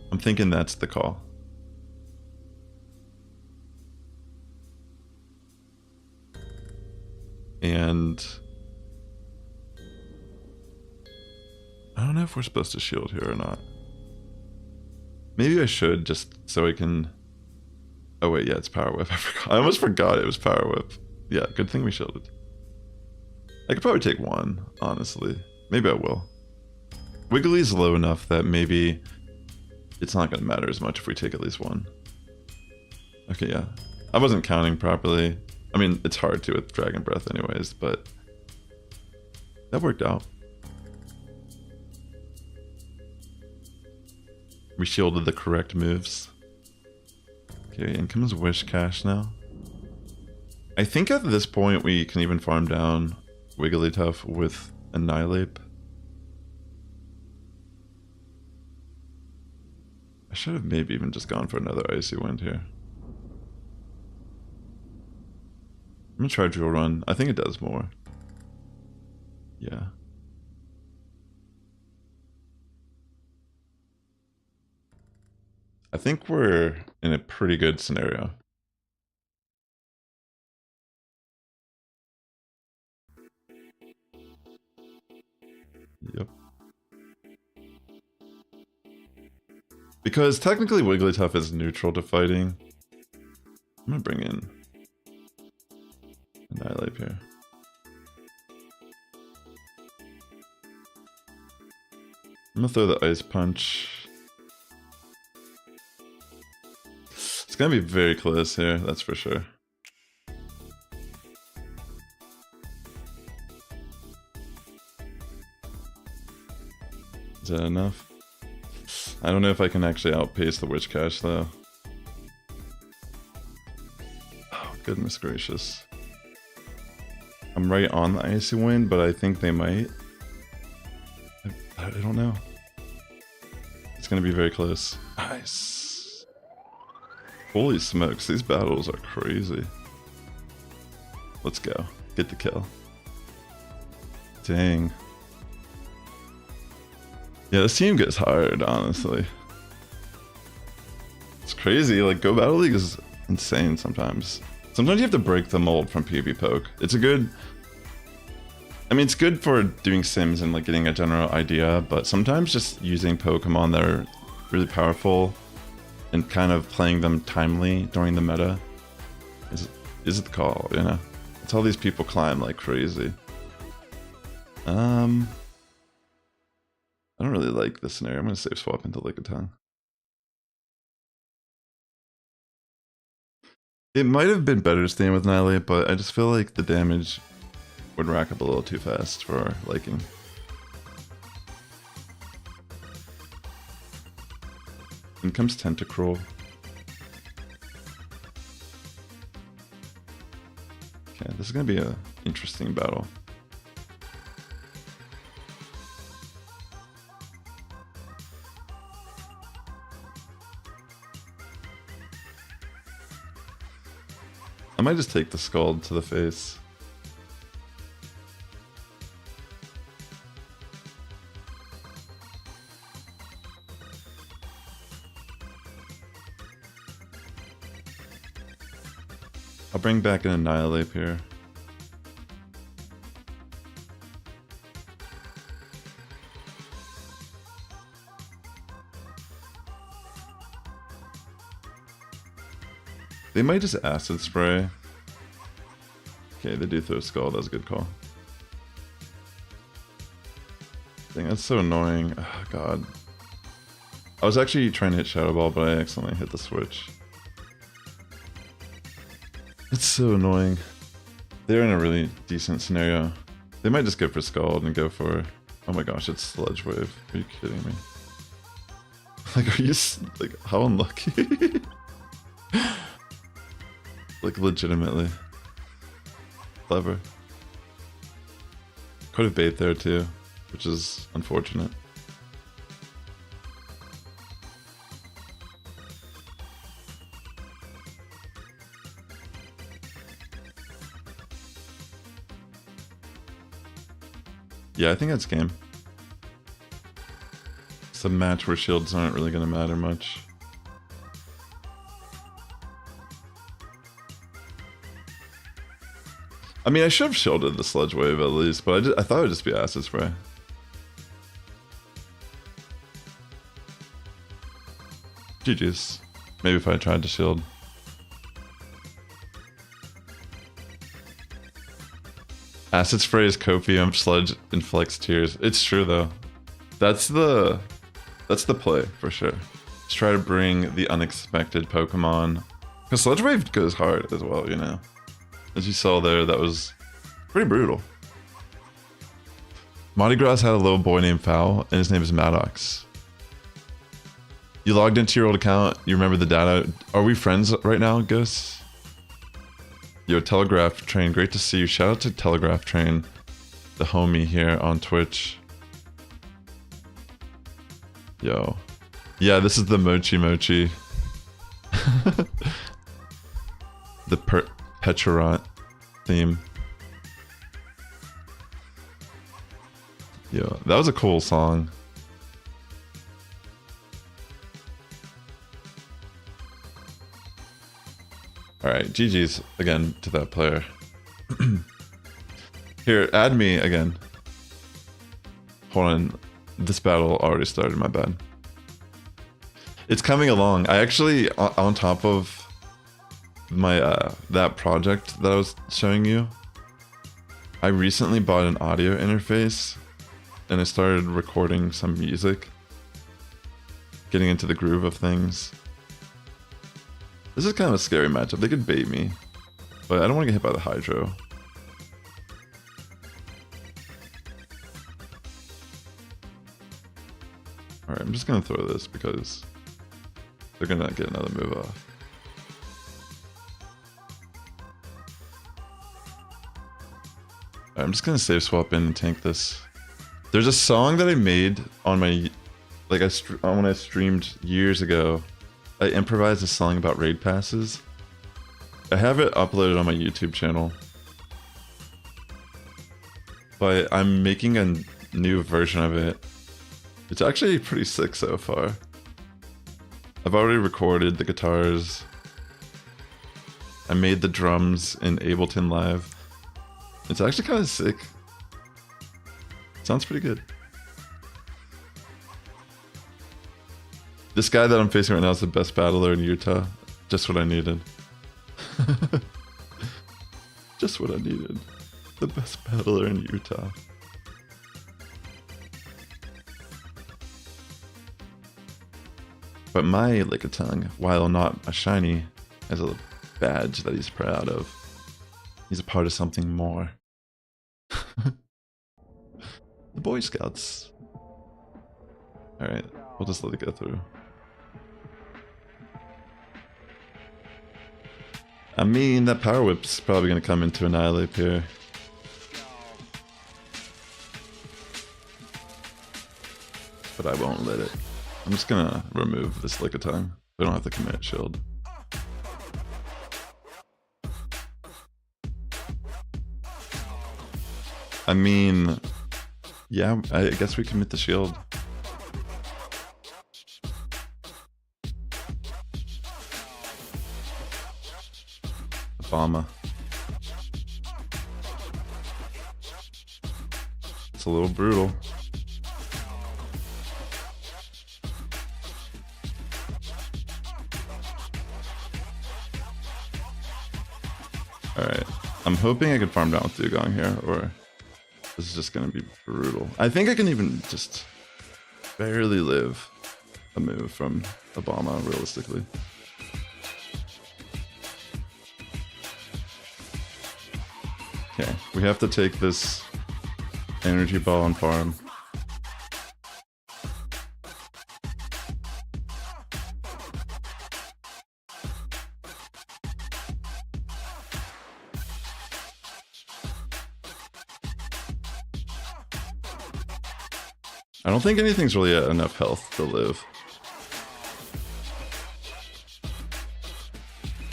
S1: I'm thinking that's the call. And I don't know if we're supposed to shield here or not. Maybe I should, just so I can... Oh wait, yeah, it's Power Whip. I forgot. I almost forgot it was Power Whip. Yeah, good thing we shielded. I could probably take one, honestly. Maybe I will. Wiggly's low enough that maybe it's not going to matter as much if we take at least one. Okay, yeah. I wasn't counting properly. I mean, it's hard to with Dragon Breath anyways, but that worked out. We shielded the correct moves. Okay, in comes Wish Cash now. I think at this point we can even farm down Wigglytuff with Annihilate. I should have maybe even just gone for another Icy Wind here. I'm gonna try Drill Run. I think it does more. Yeah. I think we're in a pretty good scenario. Yep. Because technically Wigglytuff is neutral to fighting. I'm gonna bring in Annihilate here. I'm gonna throw the Ice Punch. It's gonna be very close here, that's for sure. Is that enough? I don't know if I can actually outpace the Witch Cache though. Oh, goodness gracious. I'm right on the Icy Wind, but I think they might. I don't know. It's gonna be very close. Nice. Holy smokes, these battles are crazy. Let's go. Get the kill. Dang. Yeah, this team gets hard, honestly. It's crazy, like Go Battle League is insane sometimes. Sometimes you have to break the mold from PvP Poke. It's a good... I mean, it's good for doing sims and like getting a general idea, but sometimes just using Pokemon that are really powerful and kind of playing them timely during the meta is the call, you know? It's all these people climb like crazy. I don't really like this scenario. I'm gonna save swap into Lickitung. It might have been better staying with Annihilate, but I just feel like the damage would rack up a little too fast for our liking. In comes Tentacruel. Okay, this is gonna be an interesting battle. I might just take the Scald to the face. I'll bring back an Annihilate here. They might just Acid Spray. Okay, they do throw Scald, that's a good call. Dang, that's so annoying. Oh, God. I was actually trying to hit Shadow Ball, but I accidentally hit the switch. It's so annoying. They're in a really decent scenario. They might just go for Scald and go for... Oh my gosh, it's Sludge Wave. Are you kidding me? Like, are you... Like, how unlucky? Like, legitimately. Clever. Quite a bait there, too, which is unfortunate. Yeah, I think that's game. It's a match where shields aren't really going to matter much. I mean, I should have shielded the Sludge Wave at least, but I thought it would just be Acid Spray. GG's. Maybe if I tried to shield. Acid Spray is copium, Sludge inflicts tears. It's true though. That's the play for sure. Just try to bring the unexpected Pokemon. Because Sludge Wave goes hard as well, you know. As you saw there, that was pretty brutal. Mardi Gras had a little boy named Fowl, and his name is Maddox. You logged into your old account, you remember the data. Are we friends right now, Gus? Yo, Telegraph Train, great to see you. Shout out to Telegraph Train, the homie here on Twitch. Yo. Yeah, this is the Mochi Mochi. The Petrarant theme. Yo, that was a cool song. Alright, GG's again to that player. Here, add me again. Hold on. This battle already started, my bad. It's coming along. I actually, on top of my that project that I was showing you, I recently bought an audio interface and I started recording some music, getting into the groove of things. This is kind of a scary matchup. They could bait me, but I don't want to get hit by the Hydro. Alright, I'm just gonna throw this because they're gonna get another move off. I'm just gonna save swap in and tank this. There's a song that I made on my, like when I streamed years ago. I improvised a song about raid passes. I have it uploaded on my YouTube channel, but I'm making a new version of it. It's actually pretty sick so far. I've already recorded the guitars. I made the drums in Ableton Live. It's actually kind of sick. Sounds pretty good. This guy that I'm facing right now is the best battler in Utah. Just what I needed. Just what I needed. The best battler in Utah. But my Lickitung, while not a shiny, has a badge that he's proud of. He's a part of something more. The Boy Scouts. Alright, we'll just let it go through. I mean, that Power Whip's probably going to come into Annihilate here. But I won't let it. I'm just going to remove this Lick of Tongue. We don't have to commit Shield. I mean, yeah, I guess we commit the Shield. Obama. It's a little brutal. Alright, I'm hoping I can farm down with Dugong here, or this is just gonna be brutal. I think I can even just barely live a move from Obama, realistically. Okay, we have to take this energy ball and farm. I don't think anything's really at enough health to live.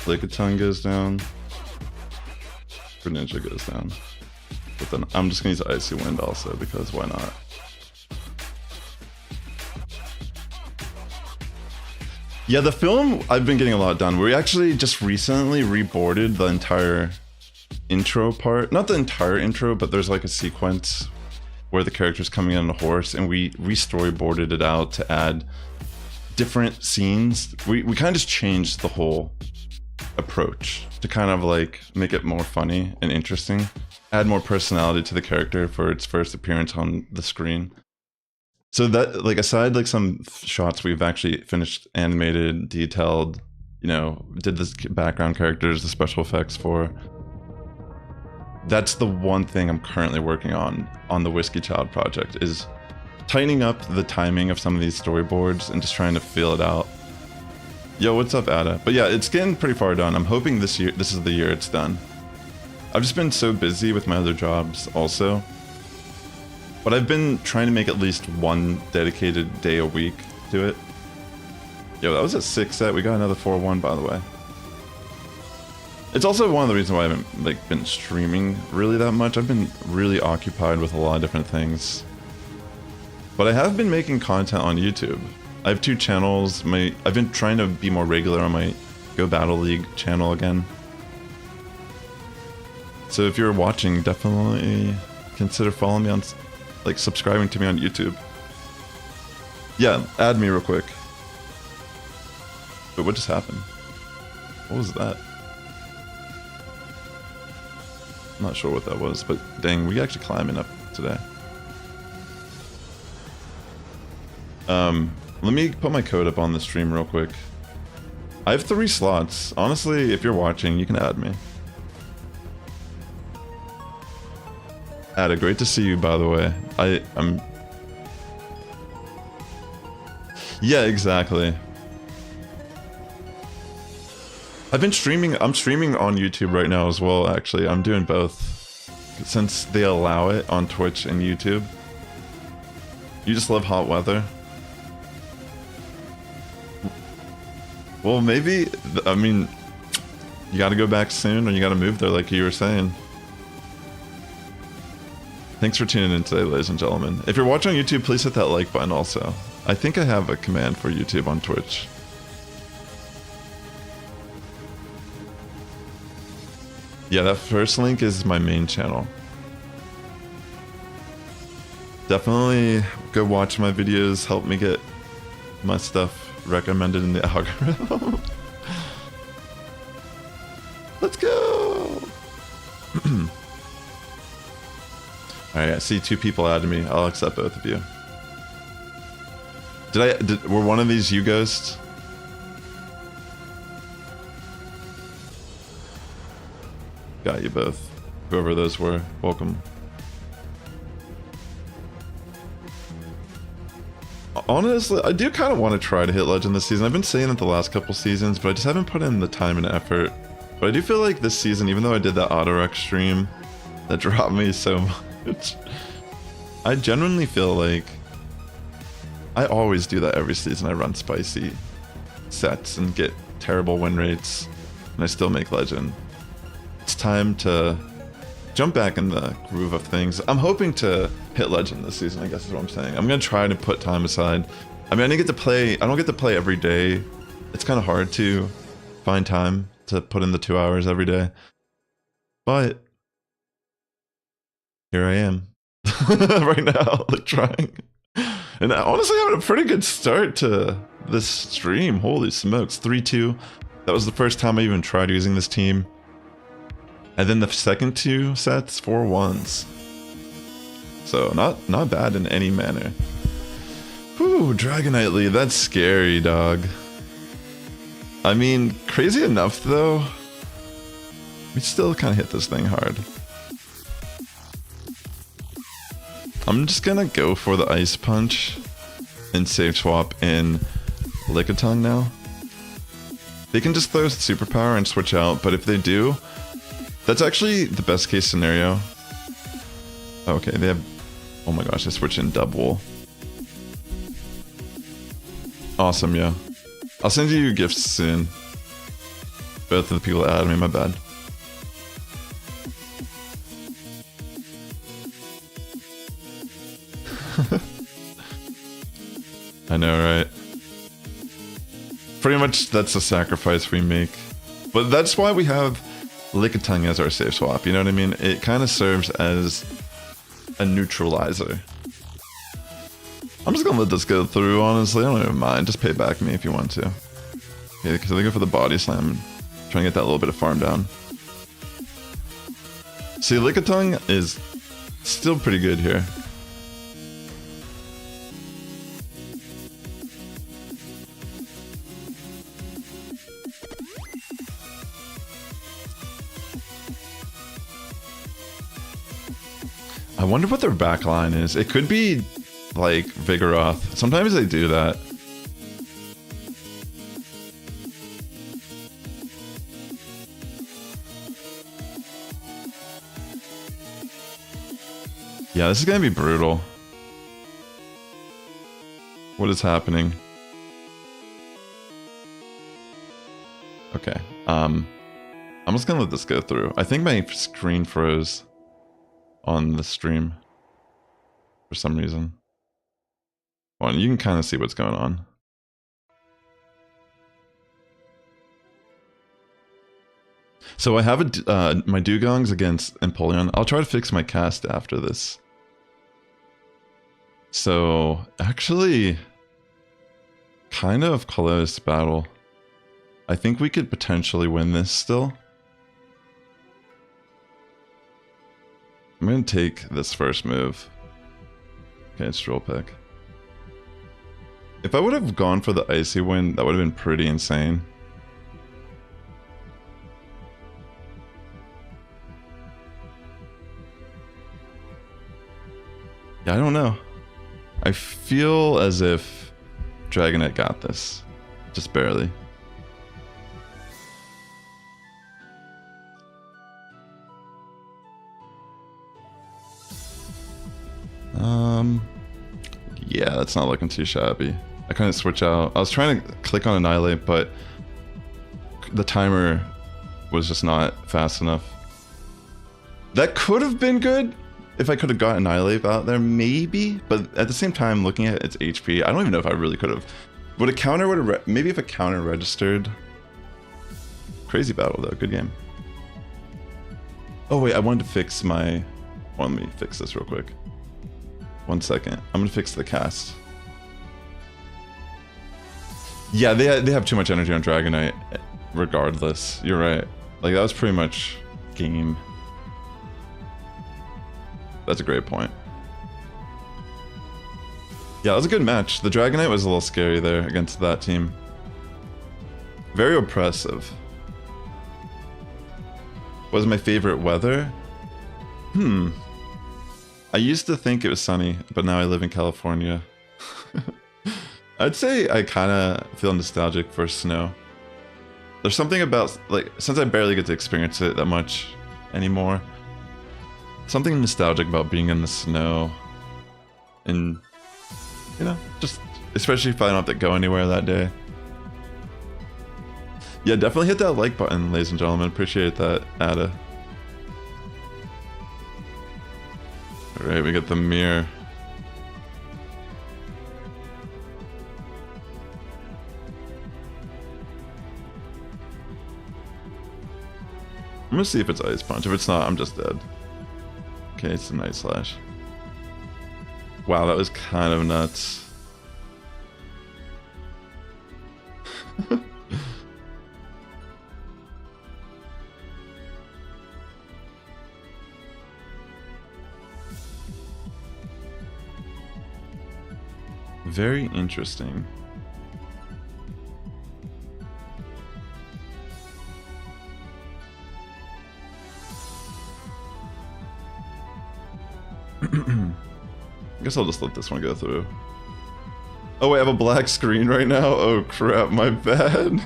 S1: Lick of Tongue goes down. Greninja goes down. But then I'm just gonna use Icy Wind also, because why not? Yeah, the film, I've been getting a lot done. We actually just recently reboarded the entire intro part. Not the entire intro, but there's like a sequence where the character's coming on a horse, and we re-storyboarded it out to add different scenes. We kind of just changed the whole approach to kind of like make it more funny and interesting, add more personality to the character for its first appearance on the screen. So that, like, aside like some shots we've actually finished, animated, detailed, you know, did the background characters, the special effects for. That's the one thing I'm currently working on the Whiskey Child project, is tightening up the timing of some of these storyboards and just trying to feel it out. Yo, what's up, Ada? But yeah, it's getting pretty far done. I'm hoping this is the year it's done. I've just been so busy with my other jobs also. But I've been trying to make at least one dedicated day a week to it. Yo, that was a 6 set. We got another 4-1, by the way. It's also one of the reasons why I haven't like been streaming really that much. I've been really occupied with a lot of different things. But I have been making content on YouTube. I have 2 channels. I've been trying to be more regular on my Go Battle League channel again. So if you're watching, definitely consider following me on, like, subscribing to me on YouTube. Yeah, add me real quick. But what just happened? What was that? I'm not sure what that was, but dang, we actually climbing up today. Let me put my code up on the stream real quick. I have 3 slots. Honestly, if you're watching, you can add me. Ada, great to see you, by the way. I'm... Yeah, exactly. I've been streaming, I'm streaming on YouTube right now as well, actually. I'm doing both, since they allow it on Twitch and YouTube. You just love hot weather? Well, maybe, I mean, you gotta go back soon, or you gotta move there like you were saying. Thanks for tuning in today, ladies and gentlemen. If you're watching on YouTube, please hit that like button also. I think I have a command for YouTube on Twitch. Yeah, that first link is my main channel. Definitely go watch my videos, help me get my stuff recommended in the algorithm. Let's go! Alright, I see 2 people added me. I'll accept both of you. Were one of these you, Ghost? Got you both. Whoever those were, welcome. Honestly, I do kind of want to try to hit Legend this season. I've been saying it the last couple seasons, but I just haven't put in the time and effort. But I do feel like this season, even though I did that auto-rec stream that dropped me so much, I genuinely feel like I always do that every season. I run spicy sets and get terrible win rates, and I still make legend. It's time to jump back in the groove of things. I'm hoping to hit legend this season, I guess is what I'm saying. I'm gonna try to put time aside. I mean, I don't get to play every day. It's kind of hard to find time to put in the 2 hours every day. But here I am right now, like trying. And honestly, having a pretty good start to this stream. Holy smokes, 3-2. That was the first time I even tried using this team. And then the second 2 sets, 4-1s. So not bad in any manner. Whew, Dragonite lead, that's scary, dog. I mean, crazy enough though, we still kind of hit this thing hard. I'm just gonna go for the Ice Punch and save swap in Lickitung now. They can just throw Superpower and switch out, but if they do, that's actually the best case scenario. Okay, they have... Oh my gosh, they switch in double. Awesome, yeah. I'll send you gifts soon. Both of the people that added me, my bad. I know, right? Pretty much that's a sacrifice we make. But that's why we have Lickitung as our safe swap, you know what I mean? It kind of serves as a neutralizer. I'm just gonna let this go through, honestly. I don't even mind. Just pay back me if you want to. Okay, because I go for the body slam. Trying to get that little bit of farm down. See, Lickitung is still pretty good here. I wonder what their backline is. It could be like Vigoroth. Sometimes they do that. Yeah, this is gonna be brutal. What is happening? Okay. I'm just gonna let this go through. I think my screen froze on the stream for some reason. Well, you can kind of see what's going on. So I have my Dugongs against Empoleon. I'll try to fix my cast after this. So actually, kind of close battle. I think we could potentially win this still. I'm gonna take this first move. Okay, it's Drill Pick. If I would have gone for the Icy Wind, that would have been pretty insane. Yeah, I don't know. I feel as if Dragonite got this. Just barely. Yeah, that's not looking too shabby. I couldn't switch out. I was trying to click on Annihilate, but the timer was just not fast enough. That could have been good if I could have got Annihilate out there, maybe. But at the same time, looking at its HP, I don't even know if I really could have. Would a counter would have maybe if a counter registered? Crazy battle though, good game. Oh wait, I wanted to fix my. Well, let me fix this real quick. 1 second. I'm gonna fix the cast. Yeah, they have too much energy on Dragonite. Regardless, you're right. Like that was pretty much game. That's a great point. Yeah, that was a good match. The Dragonite was a little scary there against that team. Very oppressive. What was my favorite weather? I used to think it was sunny, but now I live in California. I'd say I kind of feel nostalgic for snow. There's something about, like, since I barely get to experience it that much anymore, something nostalgic about being in the snow. And, you know, just, especially if I don't have to go anywhere that day. Yeah, definitely hit that like button, ladies and gentlemen. Appreciate that, Ada. Alright, we get the mirror. I'm gonna see if it's Ice Punch. If it's not, I'm just dead. Okay, it's a Night Slash. Wow, that was kind of nuts. Very interesting. I guess I'll just let this one go through. Oh wait, I have a black screen right now? Oh crap, my bad.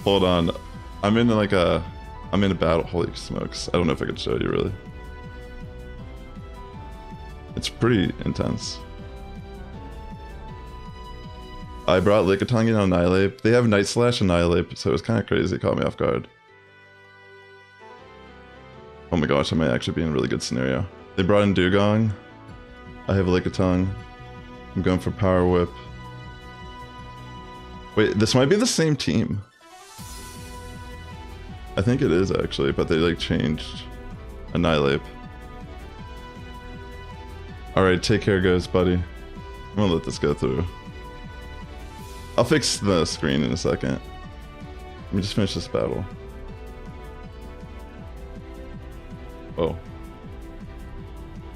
S1: Hold on. I'm in a battle. Holy smokes. I don't know if I can show you really. It's pretty intense. I brought Lickitung and Annihilate. They have Night Slash and Annihilate, so it was kind of crazy. It caught me off guard. Oh my gosh, I might actually be in a really good scenario. They brought in Dugong. I have Lickitung. I'm going for Power Whip. Wait, this might be the same team. I think it is actually, but they like changed Annihilate. Alright, take care guys, buddy. I'm gonna let this go through. I'll fix the screen in a second. Let me just finish this battle. Oh.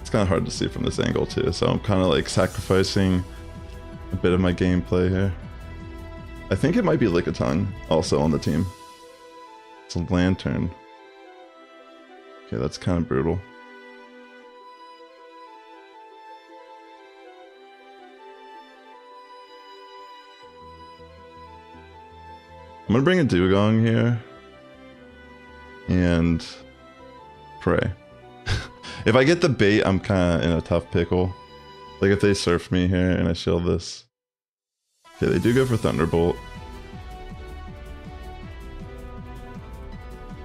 S1: It's kind of hard to see from this angle too, so I'm kind of like sacrificing a bit of my gameplay here. I think it might be Lickitung also on the team. It's a Lantern. Okay, that's kind of brutal. I'm gonna bring a Dugong here and pray. If I get the bait, I'm kind of in a tough pickle. Like if they surf me here and I shield this. Okay, they do go for Thunderbolt.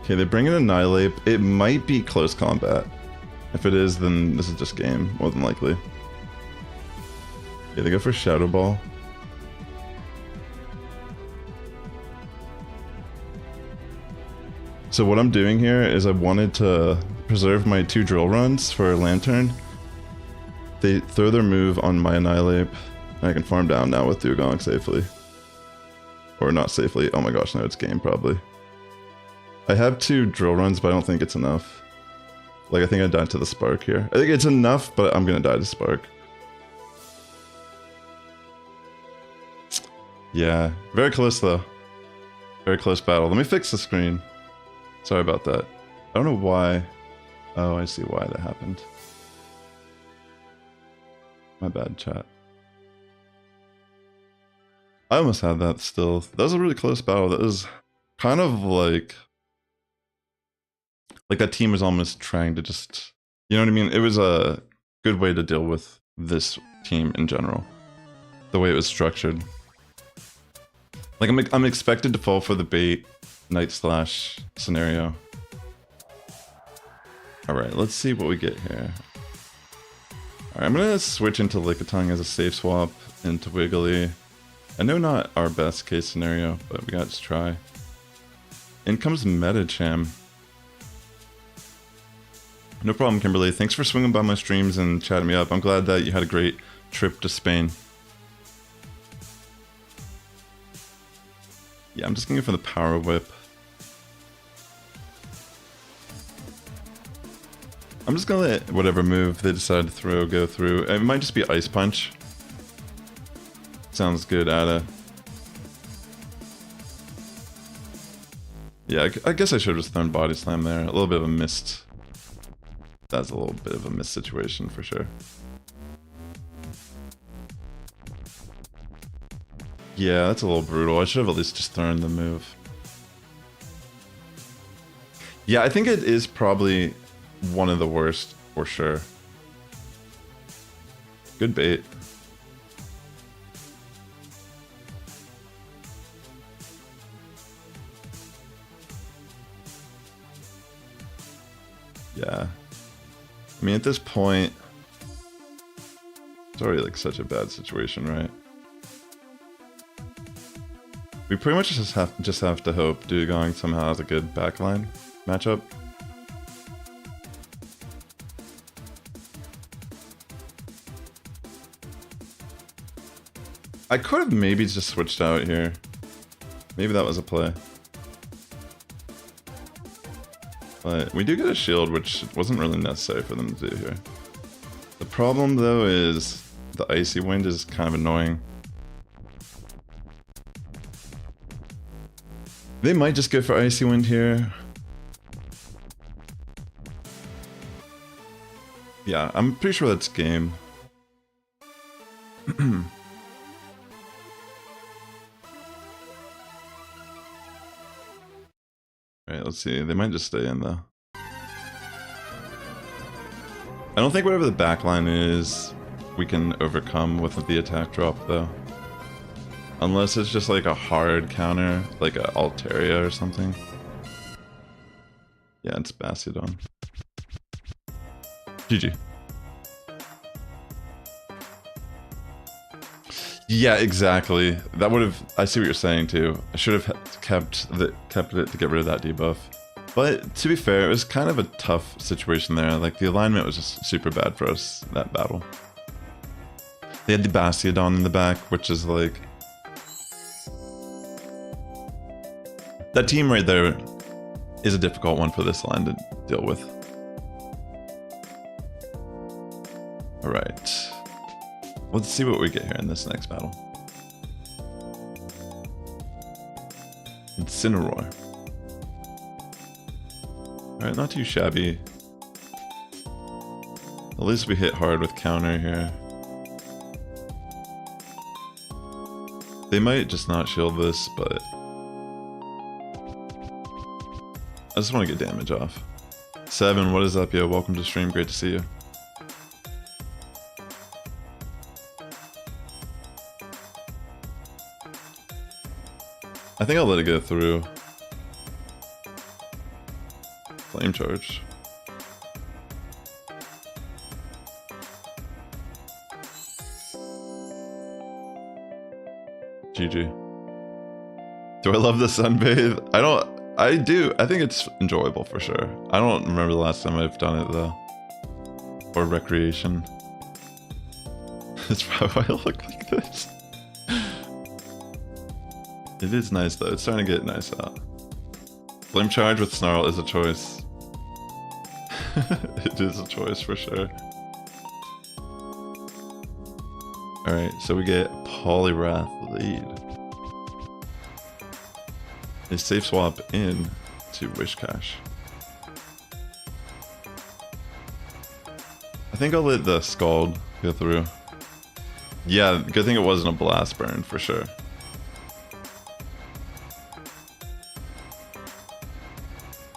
S1: Okay, they bring in Annihilate. It might be close combat. If it is, then this is just game, more than likely. Okay, they go for Shadow Ball. So what I'm doing here is I wanted to preserve my 2 drill runs for Lantern. They throw their move on my Annihilate, and I can farm down now with Dugong safely. Or not safely, oh my gosh, no, it's game probably. I have 2 drill runs, but I don't think it's enough. Like, I think I died to the Spark here. I think it's enough, but I'm gonna die to Spark. Yeah, very close though. Very close battle. Let me fix the screen. Sorry about that. I don't know why. Oh, I see why that happened. My bad, chat. I almost had that still. That was a really close battle. That was kind of like that team was almost trying to just, you know what I mean? It was a good way to deal with this team in general. The way it was structured. Like I'm expected to fall for the bait Night Slash scenario. Alright, let's see what we get here. Alright, I'm gonna switch into Lickitung as a safe swap into Wiggly. I know not our best case scenario, but we got to try. In comes Metacham. No problem, Kimberly. Thanks for swinging by my streams and chatting me up. I'm glad that you had a great trip to Spain. Yeah, I'm just going for the Power Whip. I'm just gonna let whatever move they decide to throw go through. It might just be Ice Punch. Sounds good, Ada. Yeah, I guess I should have just thrown Body Slam there. A little bit of a missed. That's a little bit of a missed situation for sure. Yeah, that's a little brutal. I should have at least just thrown the move. Yeah, I think it is probably one of the worst for sure. Good bait. Yeah. I mean, at this point, it's already like such a bad situation, right? We pretty much just have to hope Dugong somehow has a good backline matchup. I could have maybe just switched out here. Maybe that was a play. But we do get a shield, which wasn't really necessary for them to do here. The problem, though, is the Icy Wind is kind of annoying. They might just go for Icy Wind here. Yeah, I'm pretty sure that's game. Alright, let's see. They might just stay in, though. I don't think whatever the backline is, we can overcome with the attack drop, though. Unless it's just like a hard counter, like a Altaria or something. Yeah, it's Bastiodon. GG. Yeah, exactly. That would have. I see what you're saying too. I should have kept it to get rid of that debuff. But to be fair, it was kind of a tough situation there. Like the alignment was just super bad for us that battle. They had the Bastiodon in the back, which is like that team right there is a difficult one for this line to deal with. All right. Let's see what we get here in this next battle. Incineroar. Alright, not too shabby. At least we hit hard with counter here. They might just not shield this, but I just want to get damage off. 7, what is up, yo? Welcome to stream, great to see you. I think I'll let it go through. Flame charge. GG. Do I love the sunbathe? I do. I think it's enjoyable for sure. I don't remember the last time I've done it though. Or recreation. That's probably why I look like this. It is nice though, it's starting to get nice out. Flame charge with Snarl is a choice. It is a choice for sure. Alright, so we get Poliwrath lead. A safe swap in to Wishcash. I think I'll let the Scald go through. Yeah, good thing it wasn't a blast burn for sure.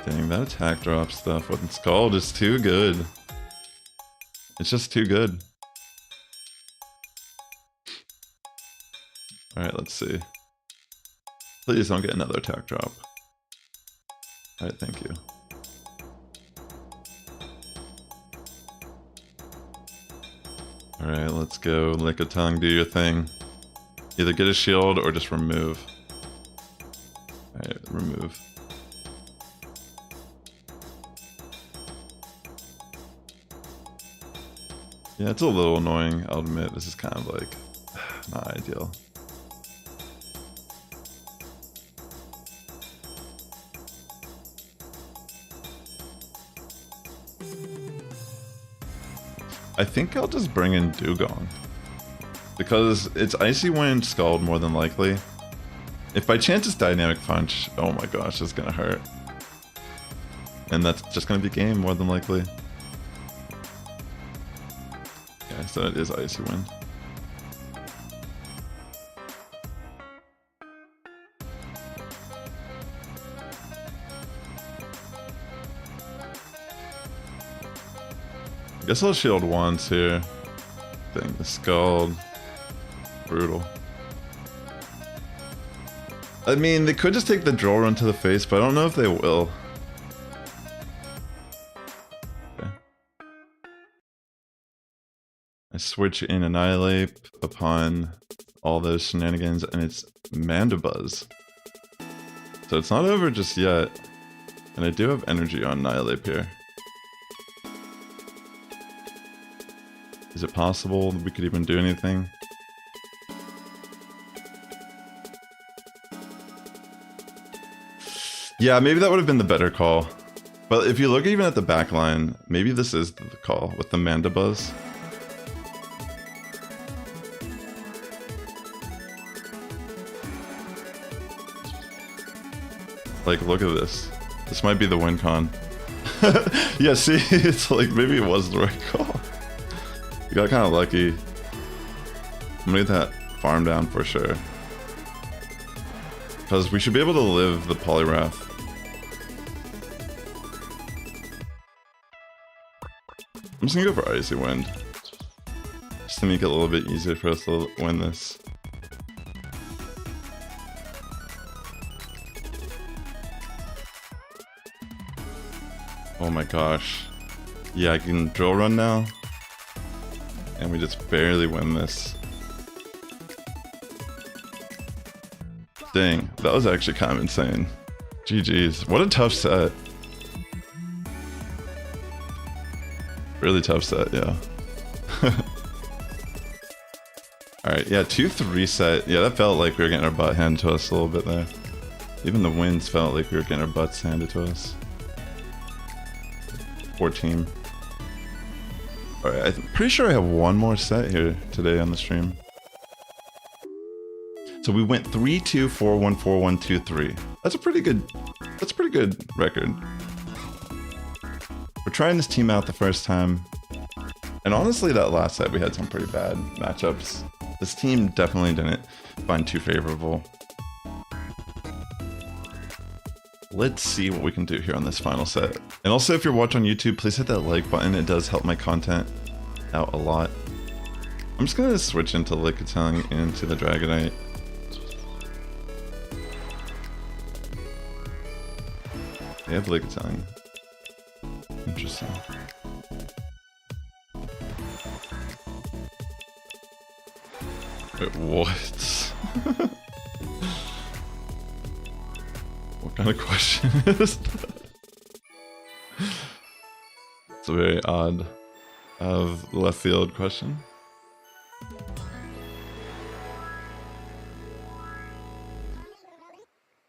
S1: Dang, that attack drop stuff with Scald is too good. It's just too good. Alright, let's see. Please don't get another attack drop. Alright, thank you. Alright, let's go. Lick a tongue, do your thing. Either get a shield or just remove. Alright, remove. Yeah, it's a little annoying, I'll admit. This is kind of like not ideal. I think I'll just bring in Dugong. Because it's Icy Wind Scald more than likely. If by chance it's Dynamic Punch, oh my gosh, it's gonna hurt. And that's just gonna be game more than likely. Yeah, so it is Icy Wind. Guess I'll shield once here. Dang, the Scald. Brutal. I mean, they could just take the drill run to the face, but I don't know if they will. Okay. I switch in Annihilate upon all those shenanigans, and it's Mandibuzz. So it's not over just yet. And I do have energy on Annihilate here. Is it possible we could even do anything? Yeah, maybe that would have been the better call. But if you look even at the back line, maybe this is the call with the Mandibuzz. Like, look at this. This might be the win con. Yeah, see, it's like maybe it was the right call. You got kind of lucky. I'm gonna get that farm down for sure. Because we should be able to live the Poliwrath. I'm just gonna go for Icy Wind. Just to make it a little bit easier for us to win this. Oh my gosh. Yeah, I can drill run now. And we just barely win this. Dang, that was actually kind of insane. GG's. What a tough set. Really tough set, yeah. Alright, yeah, 2-3 set. Yeah, that felt like we were getting our butt handed to us a little bit there. Even the wins felt like we were getting our butts handed to us. Poor team. Alright, I'm pretty sure I have one more set here today on the stream. So we went 3-2, 4-1, 4-1, 2-3. That's a pretty good record. We're trying this team out the first time. And honestly, that last set we had some pretty bad matchups. This team definitely didn't find too favorable. Let's see what we can do here on this final set. And also, if you're watching on YouTube, please hit that like button. It does help my content out a lot. I'm just gonna switch into Lickitung into the Dragonite. They have Lickitung. Interesting. Wait, what? What kind of question is that? It's a very odd of left field question.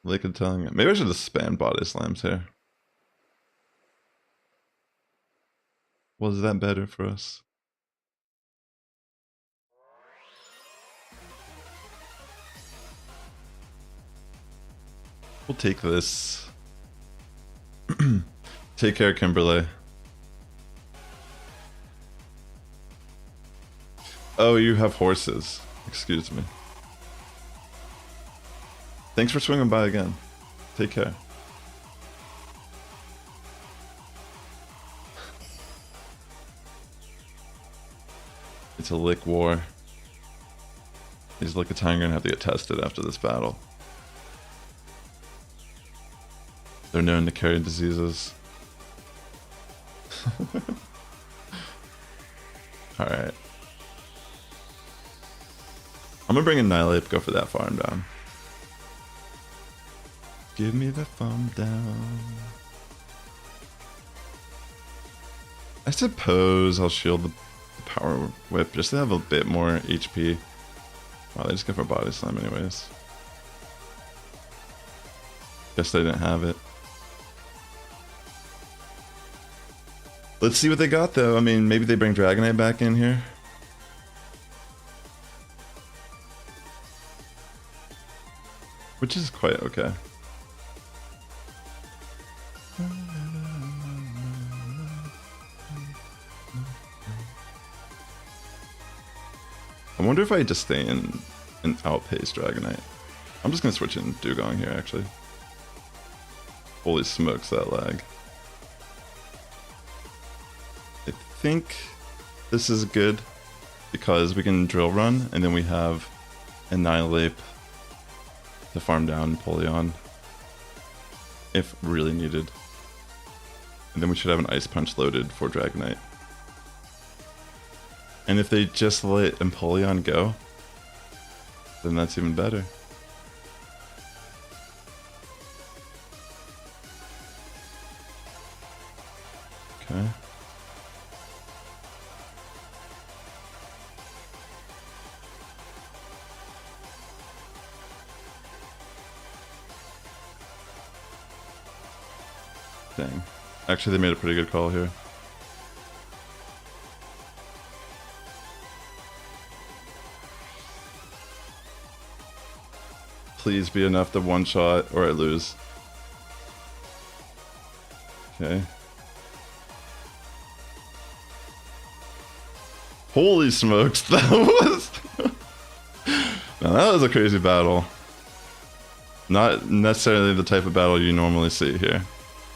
S1: Lickitung. Maybe I should have spammed body slams here. Was that better for us? We'll take this. Take care, Kimberly. Oh, you have horses. Excuse me. Thanks for swinging by again. Take care. It's a lick war. These Lickitung are gonna have to get tested after this battle. They're known to carry diseases. Alright. I'm gonna bring in Annihilate, go for that farm down. Give me the farm down. I suppose I'll shield the Power Whip just to have a bit more HP. Wow, they just go for Body Slam anyways. Guess they didn't have it. Let's see what they got though. I mean, maybe they bring Dragonite back in here. Which is quite okay. I wonder if I just stay in and outpace Dragonite. I'm just gonna switch in Dugong here actually. Holy smokes, that lag. I think this is good because we can drill run and then we have Annihilate to farm down Empoleon if really needed. And then we should have an Ice Punch loaded for Dragonite. And if they just let Empoleon go, then that's even better. Okay. Dang. Actually, they made a pretty good call here. Please be enough to one shot or I lose. Okay. Holy smokes, that was... Now that was a crazy battle. Not necessarily the type of battle you normally see here.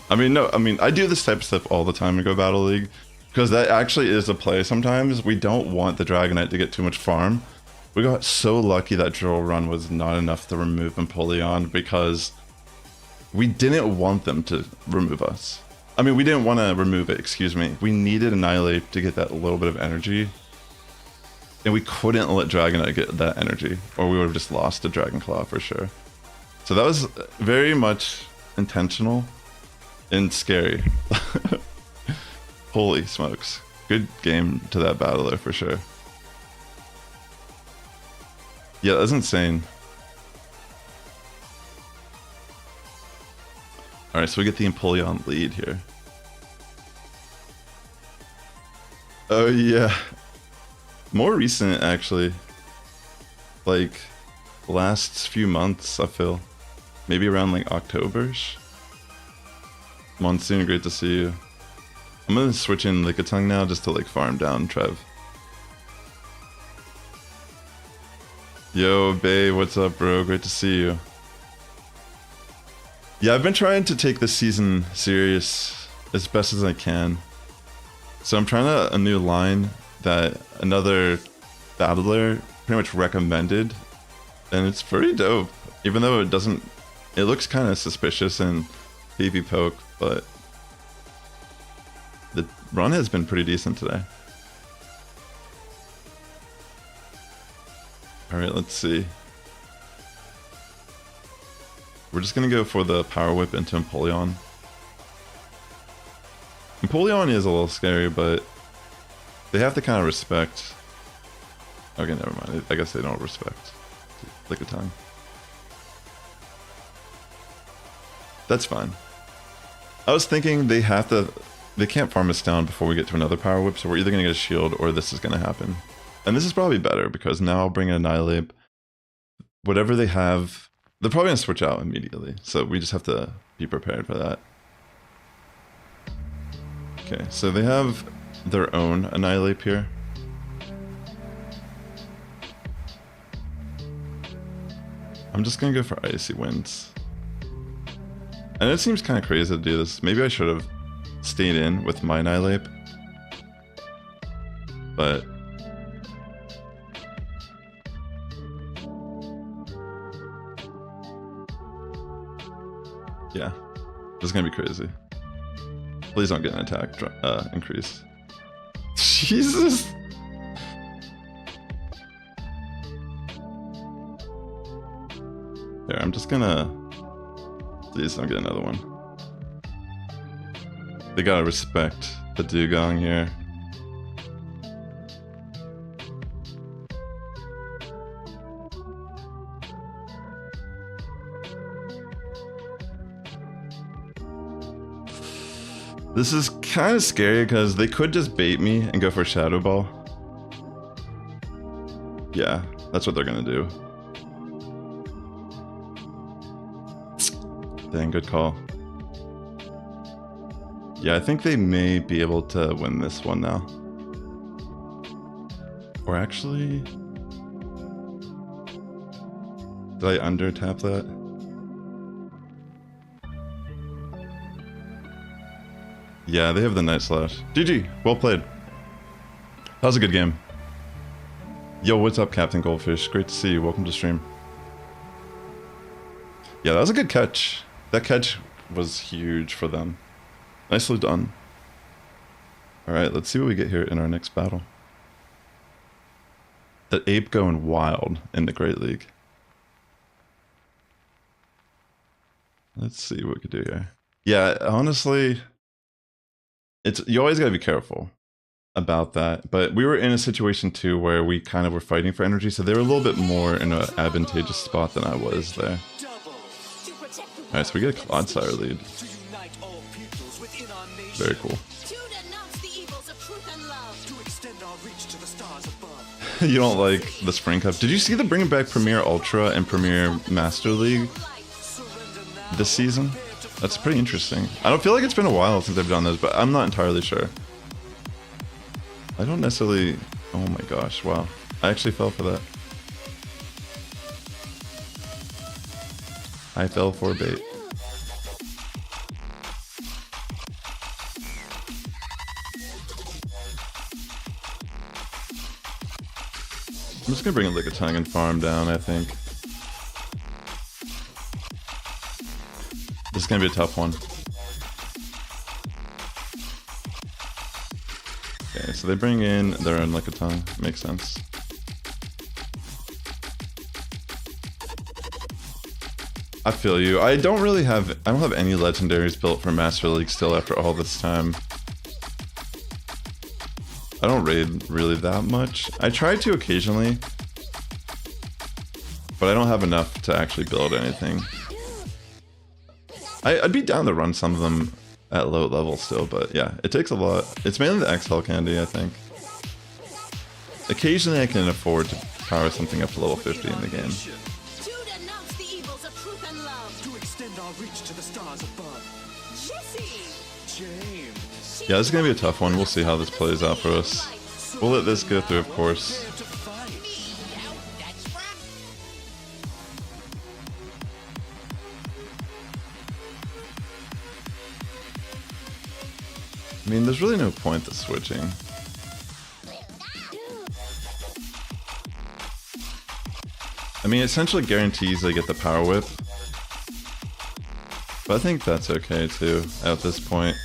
S1: I mean, I do this type of stuff all the time in Go Battle League, because that actually is a play sometimes. We don't want the Dragonite to get too much farm. We got so lucky that drill run was not enough to remove Empoleon, because we didn't want them to remove us. I mean, we didn't want to remove it, excuse me. We needed Annihilate to get that little bit of energy. And we couldn't let Dragonite get that energy, or we would have just lost to Dragonclaw for sure. So that was very much intentional and scary. Holy smokes. Good game to that battler for sure. Yeah, that's insane. Alright, so we get the Empoleon lead here. Oh yeah. More recent actually. Like last few months, I feel. Maybe around like October-ish. Monsoon, great to see you. I'm gonna switch in Lickitung now just to like farm down Trev. Yo, Bay, what's up, bro? Great to see you. Yeah, I've been trying to take this season serious as best as I can. So I'm trying a new line that another battler pretty much recommended, and it's pretty dope. Even though it doesn't, it looks kind of suspicious in PvP poke, but the run has been pretty decent today. Alright, let's see. We're just gonna go for the Power Whip into Empoleon. Empoleon is a little scary, but they have to kind of respect. Okay, never mind. I guess they don't respect Lickitung. That's fine. I was thinking they can't farm us down before we get to another Power Whip, so we're either gonna get a shield or this is gonna happen. And this is probably better because now I'll bring in Annihilate. Whatever they have, they're probably gonna switch out immediately, so we just have to be prepared for that. Okay, so they have their own Annihilate here. I'm just gonna go for Icy Winds. And it seems kind of crazy to do this. Maybe I should have stayed in with my Annihilate. But yeah, this is gonna be crazy. Please don't get an attack increase. Jesus! There, I'm just gonna... Please don't get another one. They gotta respect the Dugong here. This is kind of scary because they could just bait me and go for Shadow Ball. Yeah, that's what they're gonna do. Dang, good call. Yeah, I think they may be able to win this one now. Or actually... Did I under tap that? Yeah, they have the Night Slash. GG, well played. That was a good game. Yo, what's up, Captain Goldfish? Great to see you. Welcome to stream. Yeah, that was a good catch. That catch was huge for them. Nicely done. Alright, let's see what we get here in our next battle. The ape going wild in the Great League. Let's see what we could do here. Yeah, honestly, you always gotta be careful about that. But we were in a situation too where we kind of were fighting for energy, so they were a little bit more in an advantageous spot than I was there. Alright, so we get a Clodsire lead. Very cool. You don't like the Spring Cup? Did you see them bringing back Premier Ultra and Premier Master League this season? That's pretty interesting. I don't feel like it's been a while since they've done those, but I'm not entirely sure. I don't necessarily... Oh my gosh, wow. I actually fell for that. I fell for bait. I'm just gonna bring like a tongue and farm down, I think. This is gonna be a tough one. Okay, so they bring in their own like a tongue. Makes sense. I feel you. I don't have any legendaries built for Master League still after all this time. I don't raid really that much. I try to occasionally, but I don't have enough to actually build anything. I'd be down to run some of them at low level still, but yeah, it takes a lot. It's mainly the XL candy, I think. Occasionally I can afford to power something up to level 50 in the game. Yeah, this is gonna be a tough one. We'll see how this plays out for us. We'll let this go through, of course. I mean, there's really no point to switching. I mean, it essentially guarantees they get the power whip. But I think that's okay too, at this point.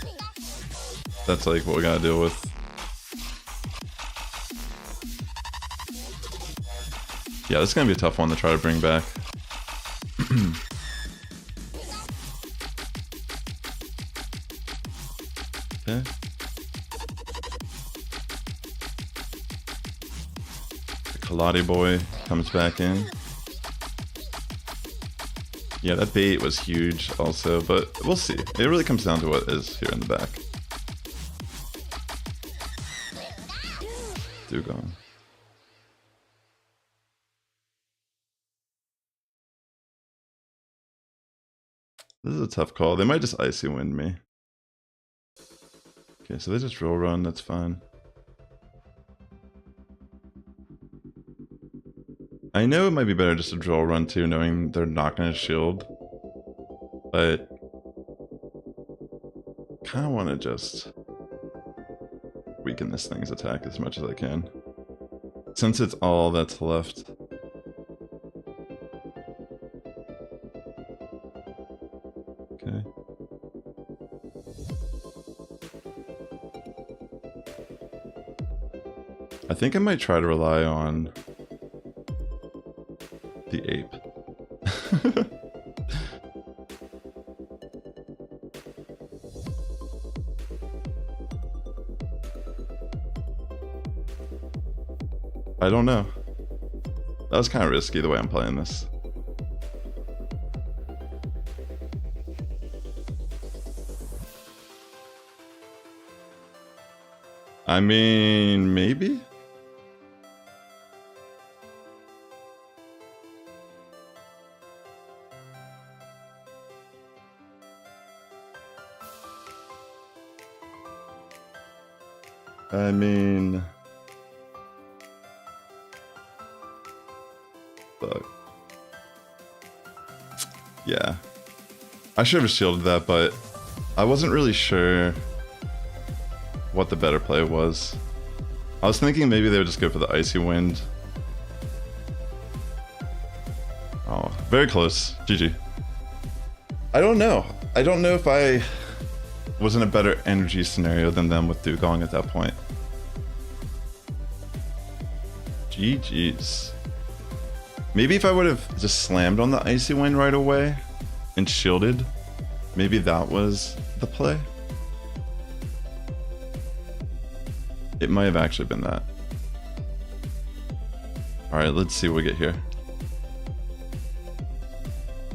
S1: That's like what we gotta deal with. Yeah, this is gonna be a tough one to try to bring back. Okay. The Kaladi boy comes back in. Yeah, that bait was huge also, but we'll see. It really comes down to what is here in the back. Dugong. This is a tough call. They might just icy wind me. Okay, so they just drill run, that's fine. I know it might be better just to drill run too, knowing they're not going to shield. But kind of want to just weaken this thing's attack as much as I can, since it's all that's left. Okay. I think I might try to rely on the ape. I don't know. That was kind of risky the way I'm playing this. I mean, maybe? I mean... Fuck. Yeah. I should have shielded that, but I wasn't really sure what the better play was. I was thinking maybe they would just go for the Icy Wind. Oh, very close. GG. I don't know. I don't know if I was in a better energy scenario than them with Dugong at that point. GG's. Maybe if I would have just slammed on the Icy Wind right away and shielded, maybe that was the play. It might have actually been that. Alright, let's see what we get here.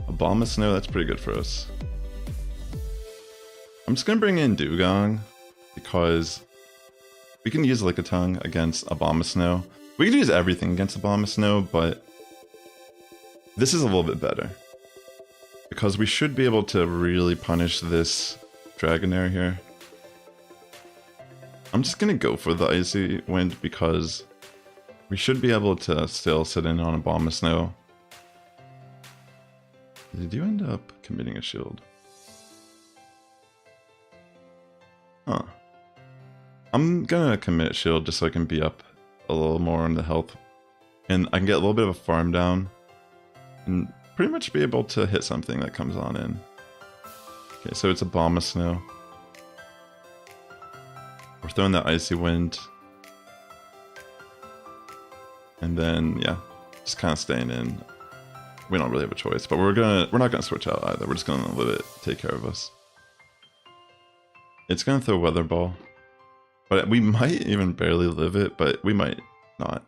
S1: Obama Snow, that's pretty good for us. I'm just gonna bring in Dugong because we can use Lickitung against Obama Snow. We can use everything against Obama Snow, but this is a little bit better. Because we should be able to really punish this Dragonair here. I'm just gonna go for the Icy Wind because we should be able to still sit in on Obama Snow. Did you end up committing a shield? Huh. I'm gonna commit a shield just so I can be up a little more on the health. And I can get a little bit of a farm down. And pretty much be able to hit something that comes on in. Okay, so it's Obama Snow. We're throwing that Icy Wind. And then, yeah, just kind of staying in. We don't really have a choice, but we're not gonna switch out either. We're just gonna let it take care of us. It's gonna throw Weather Ball, but we might even barely live it, but we might not.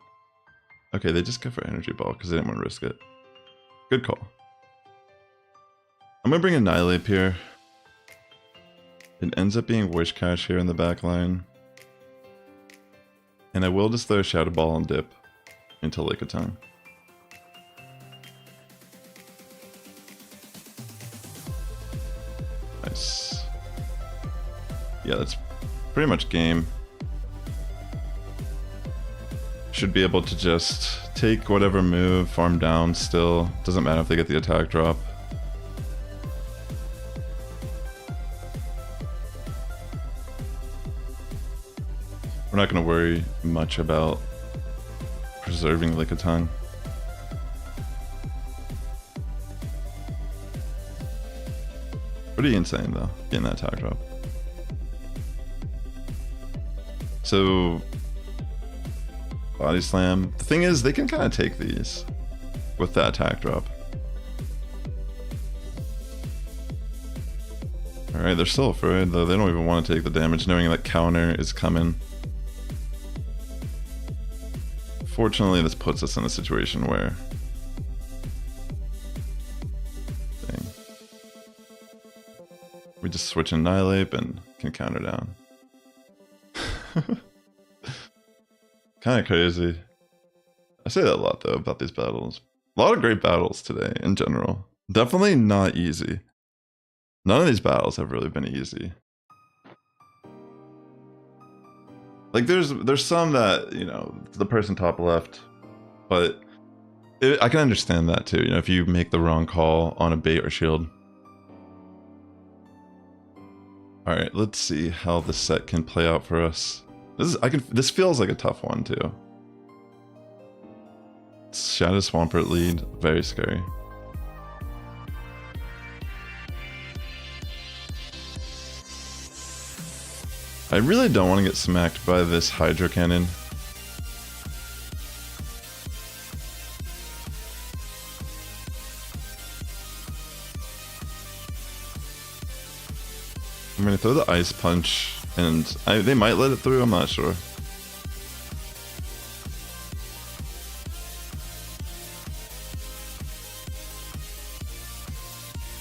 S1: Okay, they just go for Energy Ball because they didn't want to risk it. Good call. I'm gonna bring Annihilate here. It ends up being Wishcash here in the back line. And I will just throw Shadow Ball and dip into Lickitung. Nice. Yeah, that's pretty much game. Should be able to just take whatever move, farm down still. Doesn't matter if they get the attack drop. We're not going to worry much about preserving Lickitung. Pretty insane though, getting that attack drop. So, Body Slam. The thing is, they can kind of take these with that attack drop. Alright, they're still afraid though. They don't even want to take the damage knowing that counter is coming. Fortunately, this puts us in a situation where... Dang. We just switch Annihilate and can counter down. Kind of crazy. I say that a lot though about these battles. A lot of great battles today in general. Definitely not easy. None of these battles have really been easy. Like there's some that, you know, the person top left, but I can understand that too, you know, if you make the wrong call on a bait or shield. Alright, let's see how the set can play out for us. This feels like a tough one too. Shadow Swampert lead, very scary. I really don't want to get smacked by this Hydro Cannon. I'm going to throw the Ice Punch, and they might let it through, I'm not sure.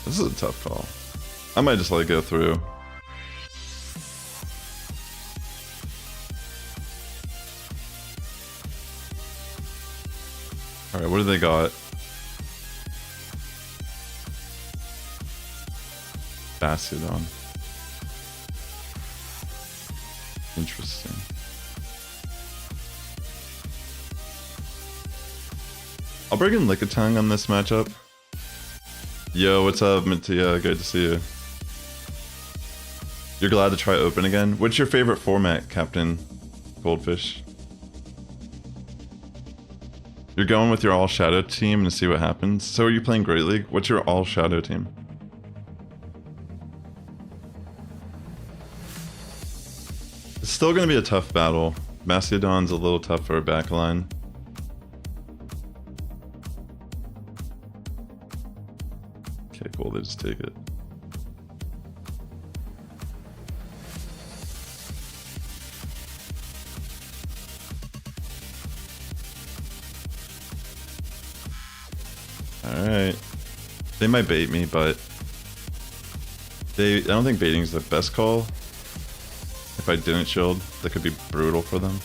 S1: This is a tough call. I might just let it go through. Alright, what do they got? Bastiodon. Interesting. I'll bring in Lickitung on this matchup. Yo, what's up, Mattia? Great to see you. You're glad to try open again? What's your favorite format, Captain Goldfish? You're going with your all shadow team to see what happens. So are you playing Great League? What's your all shadow team? It's still going to be a tough battle. Mastodon's a little tough for a backline. Okay, cool. They just take it. Alright. They might bait me, but I don't think baiting is the best call. If I didn't shield, that could be brutal for them.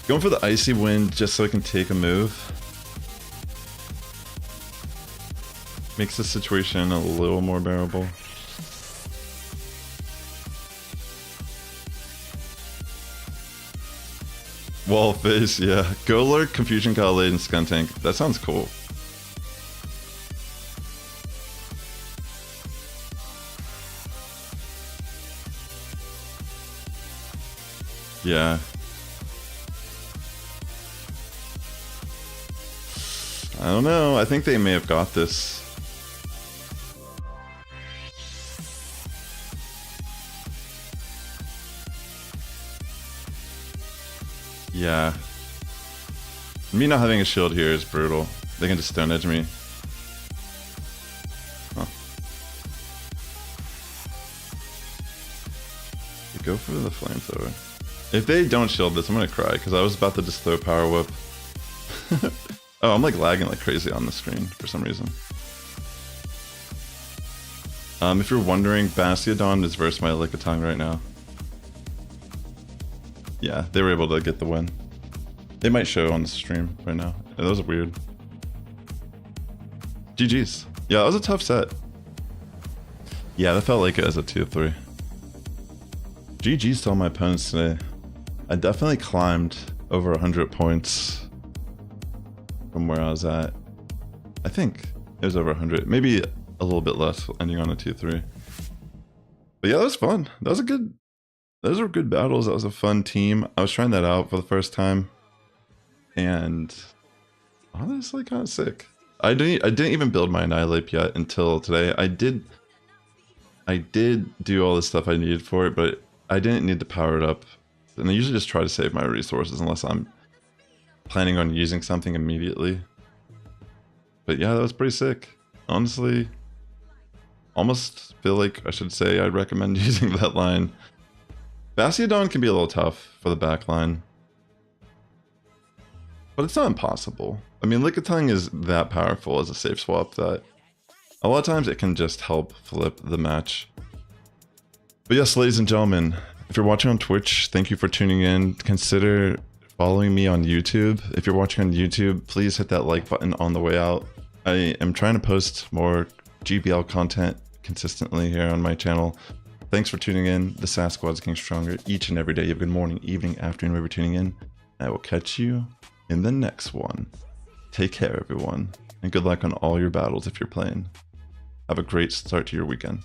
S1: Going for the Icy Wind just so I can take a move. Makes the situation a little more bearable. Wall face, yeah. Go lurk, Confusion Collade, and Skuntank. That sounds cool. Yeah. I don't know. I think they may have got this. Yeah. Me not having a shield here is brutal. They can just stone edge me. Huh. Go for the flamethrower. If they don't shield this, I'm gonna cry because I was about to just throw Power Whip. Oh, I'm like lagging like crazy on the screen for some reason. If you're wondering, Bastiodon is versus my Lickitung right now. Yeah, they were able to get the win. They might show on the stream right now. Yeah, that was weird. GG's. Yeah, that was a tough set. Yeah, that felt like it as a 2-3. GG's to all my opponents today. I definitely climbed over 100 points from where I was at. I think it was over 100, maybe a little bit less, ending on a 2-3. But yeah, that was fun. Those were good battles. That was a fun team. I was trying that out for the first time, and honestly, kind of sick. I didn't even build my Annihilate yet until today. I did do all the stuff I needed for it, but I didn't need to power it up. And I usually just try to save my resources unless I'm planning on using something immediately. But yeah, that was pretty sick. Honestly, almost feel like I should say I'd recommend using that line. Bastiodon can be a little tough for the back line, but it's not impossible. I mean, Lickitung is that powerful as a safe swap that a lot of times it can just help flip the match. But yes, ladies and gentlemen, if you're watching on Twitch, thank you for tuning in. Consider following me on YouTube. If you're watching on YouTube, please hit that like button on the way out. I am trying to post more GBL content consistently here on my channel. Thanks for tuning in. The Sass Squad is getting stronger each and every day. You have a good morning, evening, afternoon, wherever you're tuning in. I will catch you in the next one. Take care, everyone, and good luck on all your battles if you're playing. Have a great start to your weekend.